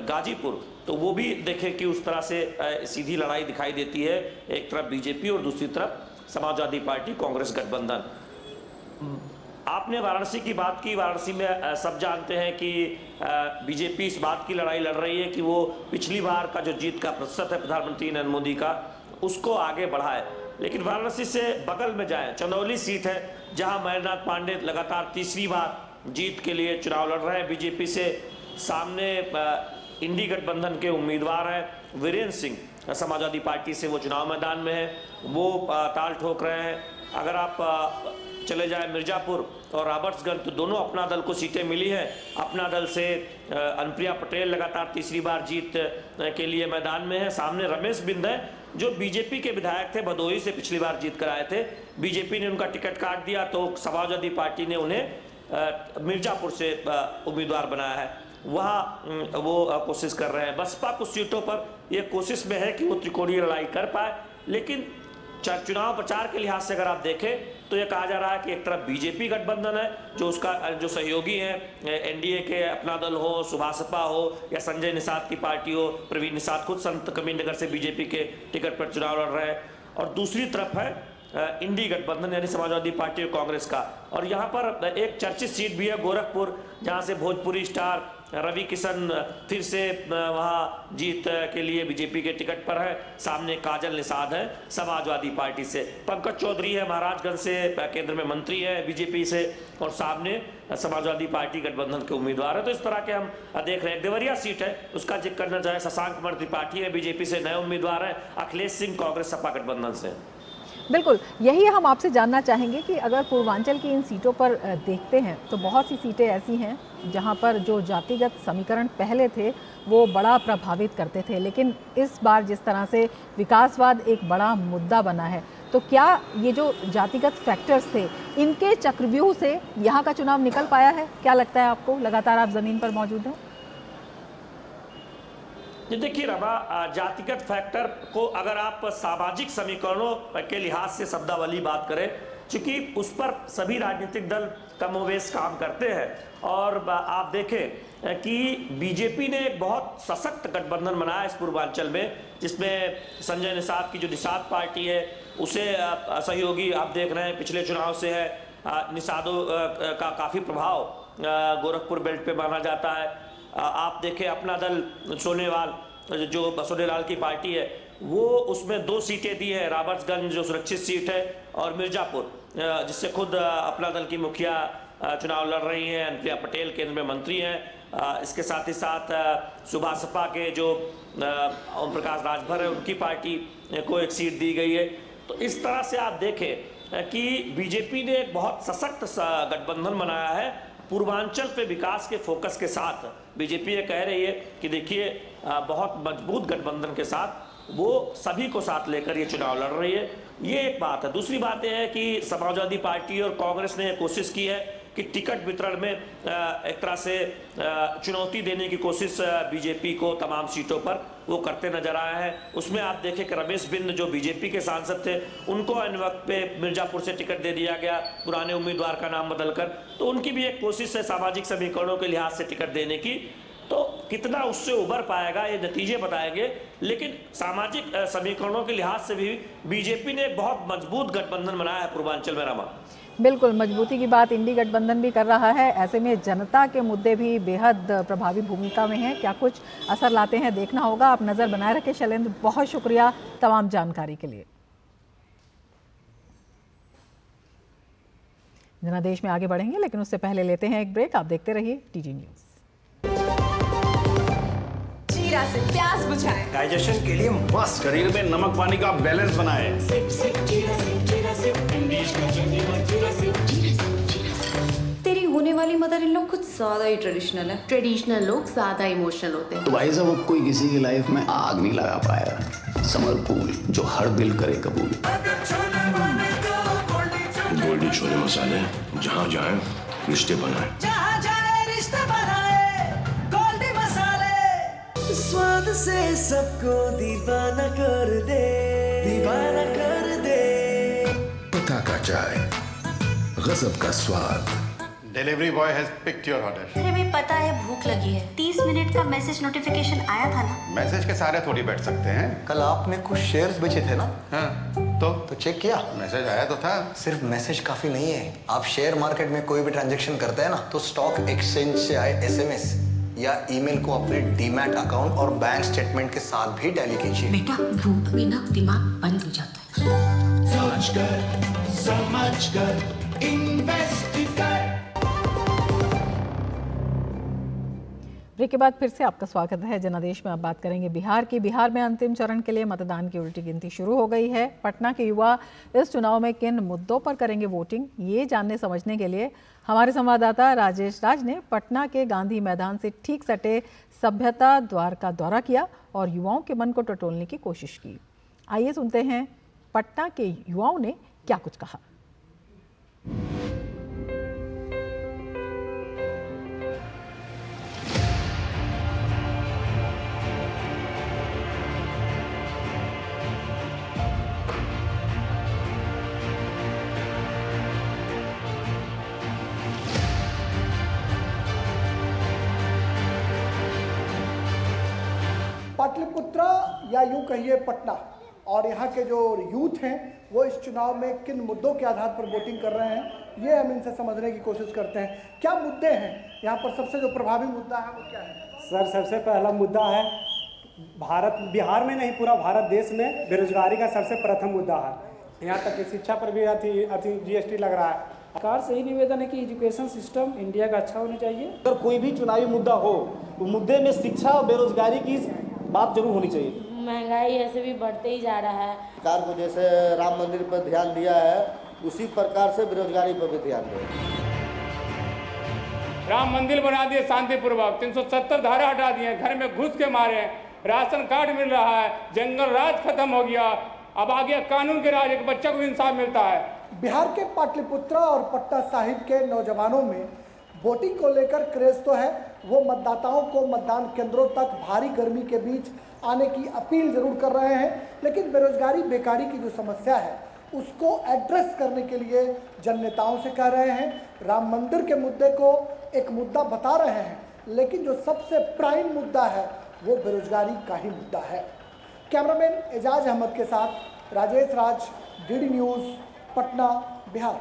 Speaker 23: गाजीपुर तो वो भी देखें कि उस तरह से सीधी लड़ाई दिखाई देती है, एक तरफ बीजेपी और दूसरी तरफ समाजवादी पार्टी कांग्रेस गठबंधन। आपने वाराणसी की बात की, वाराणसी में सब जानते हैं कि बीजेपी इस बात की लड़ाई लड़ रही है कि वो पिछली बार का जो जीत का प्रतिशत है प्रधानमंत्री नरेंद्र मोदी का, उसको आगे बढ़ाए। लेकिन वाराणसी से बगल में जाएं, चंदौली सीट है जहां महेंद्रनाथ पांडे लगातार तीसरी बार जीत के लिए चुनाव लड़ रहे हैं बीजेपी से। सामने इंडी गठबंधन के उम्मीदवार हैं वीरेंद्र सिंह, समाजवादी पार्टी से वो चुनाव मैदान में है, वो ताल ठोक रहे हैं। अगर आप चले जाए मिर्जापुर और रॉबर्ट्सगंज तो दोनों अपना दल को सीटें मिली हैं। अपना दल से अनुप्रिया पटेल लगातार तीसरी बार जीत के लिए मैदान में है। सामने रमेश बिंद है जो बीजेपी के विधायक थे, भदोही से पिछली बार जीत कर आए थे। बीजेपी ने उनका टिकट काट दिया तो समाजवादी पार्टी ने उन्हें मिर्जापुर से उम्मीदवार बनाया है, वहाँ वो कोशिश कर रहे हैं। बसपा कुछ सीटों पर ये कोशिश में है कि वो त्रिकोणीय लड़ाई कर पाए, लेकिन चुनाव प्रचार के लिहाज से अगर आप देखें तो ये कहा जा रहा है कि एक तरफ बीजेपी गठबंधन है जो उसका जो सहयोगी है एनडीए के अपना दल हो, सुभाषपा हो या संजय निषाद की पार्टी हो, प्रवीण निषाद खुद संत कबीरनगर से बीजेपी के टिकट पर चुनाव लड़ रहे हैं, और दूसरी तरफ है इंडी गठबंधन यानी समाजवादी पार्टी और कांग्रेस का। और यहाँ पर एक चर्चित सीट भी है गोरखपुर, जहाँ से भोजपुरी स्टार रवि किशन फिर से वहाँ जीत के लिए बीजेपी के टिकट पर है। सामने काजल निषाद है समाजवादी पार्टी से, पंकज चौधरी है महाराजगंज से, केंद्र में मंत्री है बीजेपी से, और सामने समाजवादी पार्टी गठबंधन के उम्मीदवार है। तो इस तरह के हम देख रहे हैं। देवरिया सीट है, उसका जिक्र करना चाहे, शशांक मणि त्रिपाठी है बीजेपी से, नए उम्मीदवार है, अखिलेश सिंह कांग्रेस सपा गठबंधन से।
Speaker 3: बिल्कुल, यही हम आपसे जानना चाहेंगे कि अगर पूर्वांचल की इन सीटों पर देखते हैं तो बहुत सी सीटें ऐसी हैं जहां पर जो जातिगत समीकरण पहले थे वो बड़ा प्रभावित करते थे, लेकिन इस बार जिस तरह से विकासवाद एक बड़ा मुद्दा बना है, तो क्या ये जो जातिगत फैक्टर्स थे इनके चक्रव्यूह से यहाँ का चुनाव निकल पाया है? क्या लगता है आपको? लगातार आप ज़मीन पर मौजूद हैं।
Speaker 23: देखिए रमा, जातिगत फैक्टर को अगर आप सामाजिक समीकरणों के लिहाज से शब्दावली बात करें, चूंकि उस पर सभी राजनीतिक दल कमोवेश काम करते हैं, और आप देखें कि बीजेपी ने एक बहुत सशक्त गठबंधन बनाया इस पूर्वांचल में, जिसमें संजय निषाद की जो निषाद पार्टी है उसे सहयोगी आप देख रहे हैं पिछले चुनाव से है। निषादों का काफ़ी प्रभाव गोरखपुर बेल्ट पे माना जाता है। आप देखें अपना दल सोनेवाल, जो सोनेलाल की पार्टी है, वो उसमें 2 सीटें दी है, राबर्ट्सगंज जो सुरक्षित सीट है और मिर्जापुर, जिससे खुद अपना दल की मुखिया चुनाव लड़ रही हैं, अनुप्रिया पटेल केंद्र में मंत्री हैं। इसके साथ ही साथ सुभासपा के जो ओम प्रकाश राजभर है उनकी पार्टी को एक सीट दी गई है। तो इस तरह से आप देखें कि बीजेपी ने एक बहुत सशक्त गठबंधन बनाया है पूर्वांचल पे विकास के फोकस के साथ। बीजेपी ये कह रही है कि देखिए बहुत मजबूत गठबंधन के साथ वो सभी को साथ लेकर ये चुनाव लड़ रही है, ये एक बात है। दूसरी बात यह है कि समाजवादी पार्टी और कांग्रेस ने कोशिश की है कि टिकट वितरण में एक तरह से चुनौती देने की कोशिश बीजेपी को तमाम सीटों पर वो करते नजर आए हैं। उसमें आप देखें कि रमेश बिंद जो बीजेपी के सांसद थे, उनको अन्य वक्त पे मिर्जापुर से टिकट दे दिया गया पुराने उम्मीदवार का नाम बदलकर, तो उनकी भी एक कोशिश है सामाजिक समीकरणों के लिहाज से टिकट देने की। तो कितना उससे उभर पाएगा ये नतीजे बताएंगे, लेकिन सामाजिक समीकरणों के लिहाज से भी बीजेपी ने एक बहुत मजबूत गठबंधन बनाया है पूर्वांचल में। रमा,
Speaker 3: बिल्कुल, मजबूती की बात इंडी गठबंधन भी कर रहा है। ऐसे में जनता के मुद्दे भी बेहद प्रभावी भूमिका में हैं। क्या कुछ असर लाते हैं देखना होगा। आप नज़र बनाए रखें। शैलेंद्र, बहुत शुक्रिया तमाम जानकारी के लिए। जनादेश में आगे बढ़ेंगे, लेकिन उससे पहले लेते हैं एक ब्रेक। आप देखते रहिए टीजी न्यूज़।
Speaker 1: जीरा से प्यास बुझाएं,
Speaker 5: डाइजेशन के लिए मस्त, शरीर में नमक पानी का बैलेंस बनाए।
Speaker 1: तेरी होने वाली मदर इन लॉ कुछ ज्यादा ही ट्रेडिशनल है। ट्रेडिशनल लोग ज्यादा इमोशनल होते हैं।
Speaker 8: तो भाई साहब, कोई किसी की लाइफ में आग नहीं लगा पाया। समर कूल, जो हर दिल करे कबूल।
Speaker 9: गोल्डी छोले मसाले, जहाँ जाए रिश्ते बनाए,
Speaker 11: जहाँ जाए रिश्ते बनाए। गोल्डी मसाले, स्वाद से सबको दीवाना कर दे, दीवाना कर दे।
Speaker 9: पता का चाय, गजब का स्वाद।
Speaker 12: Delivery boy has picked your order.
Speaker 1: तेरे भी पता है भूख लगी है। 30 मिनट का मैसेज नोटिफिकेशन आया था ना।
Speaker 12: मैसेज के सारे थोड़ी बैठ सकते हैं।
Speaker 13: कल आपने कुछ शेयर्स बेचे थे ना?
Speaker 12: हाँ, तो
Speaker 13: चेक किया?
Speaker 12: मैसेज आया तो था।
Speaker 13: सिर्फ मैसेज काफी नहीं है। आप शेयर मार्केट में कोई भी ट्रांजैक्शन करते हैं ना, तो स्टॉक एक्सचेंज से आए SMS या ईमेल को अपने डीमैट अकाउंट और बैंक स्टेटमेंट के साथ भी टैली कीजिए।
Speaker 1: बेटा, धूप में ना दिमाग बंद हो जाता है।
Speaker 11: समझ कर इन्वेस्ट कर।
Speaker 3: ब्रेक के बाद फिर से आपका स्वागत है। जनादेश में आप बात करेंगे बिहार की। बिहार में अंतिम चरण के लिए मतदान की उल्टी गिनती शुरू हो गई है। पटना के युवा इस चुनाव में किन मुद्दों पर करेंगे वोटिंग, ये जानने समझने के लिए हमारे संवाददाता राजेश राज ने पटना के गांधी मैदान से ठीक सटे सभ्यता द्वार का दौरा किया और युवाओं के मन को टटोलने की कोशिश की। आइए सुनते हैं पटना के युवाओं ने क्या कुछ कहा।
Speaker 14: पाटलिपुत्र या यूं कहिए पटना
Speaker 10: और यहाँ के जो यूथ हैं वो इस चुनाव में किन मुद्दों के आधार पर वोटिंग कर रहे हैं, ये हम इनसे समझने की कोशिश करते हैं। क्या मुद्दे हैं यहाँ पर, सबसे जो प्रभावी मुद्दा है वो क्या है?
Speaker 14: सर, सबसे पहला मुद्दा है बिहार में नहीं पूरा भारत देश में बेरोजगारी का सबसे प्रथम मुद्दा है। यहाँ तक कि शिक्षा पर भी अति GST लग रहा है।
Speaker 15: सरकार से ही निवेदन है कि एजुकेशन सिस्टम इंडिया का अच्छा होना चाहिए।
Speaker 16: अगर कोई भी चुनावी मुद्दा हो तो मुद्दे में शिक्षा और बेरोजगारी की बात जरूर होनी चाहिए।
Speaker 4: महंगाई ऐसे भी बढ़ते ही जा रहा है।
Speaker 17: सरकार को जैसे राम मंदिर पर ध्यान दिया है उसी प्रकार से बेरोजगारी पर भी ध्यान दें।
Speaker 26: राम मंदिर बना दिए शांतिपूर्वक, 370 धारा हटा दिए, घर में घुस के मारे, राशन कार्ड मिल रहा है, जंगल राज खत्म हो गया, अब आ गया कानून के राज, एक बच्चे को इंसाफ मिलता है।
Speaker 10: बिहार के पाटलिपुत्रा और पटना साहिब के नौजवानों में वोटिंग को लेकर क्रेज तो है, वो मतदाताओं को मतदान केंद्रों तक भारी गर्मी के बीच आने की अपील जरूर कर रहे हैं, लेकिन बेरोजगारी बेकारी की जो समस्या है उसको एड्रेस करने के लिए जन नेताओं से कह रहे हैं, राम मंदिर के मुद्दे को एक मुद्दा बता रहे हैं, लेकिन जो सबसे प्राइम मुद्दा है वो बेरोजगारी का ही मुद्दा है। कैमरामैन एजाज अहमद के साथ राजेश राज, DD न्यूज़, पटना, बिहार।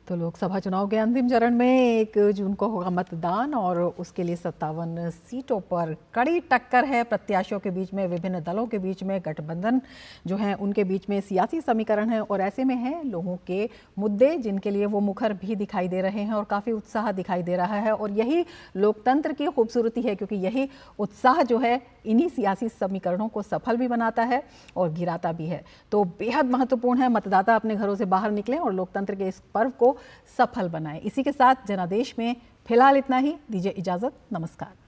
Speaker 3: तो लोकसभा चुनाव के अंतिम चरण में 1 जून को होगा मतदान और उसके लिए 57 सीटों पर कड़ी टक्कर है। प्रत्याशियों के बीच में, विभिन्न दलों के बीच में, गठबंधन जो हैं उनके बीच में सियासी समीकरण है और ऐसे में हैं लोगों के मुद्दे जिनके लिए वो मुखर भी दिखाई दे रहे हैं और काफ़ी उत्साह दिखाई दे रहा है। और यही लोकतंत्र की खूबसूरती है, क्योंकि यही उत्साह जो है इन्हीं सियासी समीकरणों को सफल भी बनाता है और गिराता भी है। तो बेहद महत्वपूर्ण है मतदाता अपने घरों से बाहर निकलें और लोकतंत्र के इस पर्व को सफल बनाएं। इसी के साथ जनादेश में फिलहाल इतना ही। दीजिए इजाजत, नमस्कार।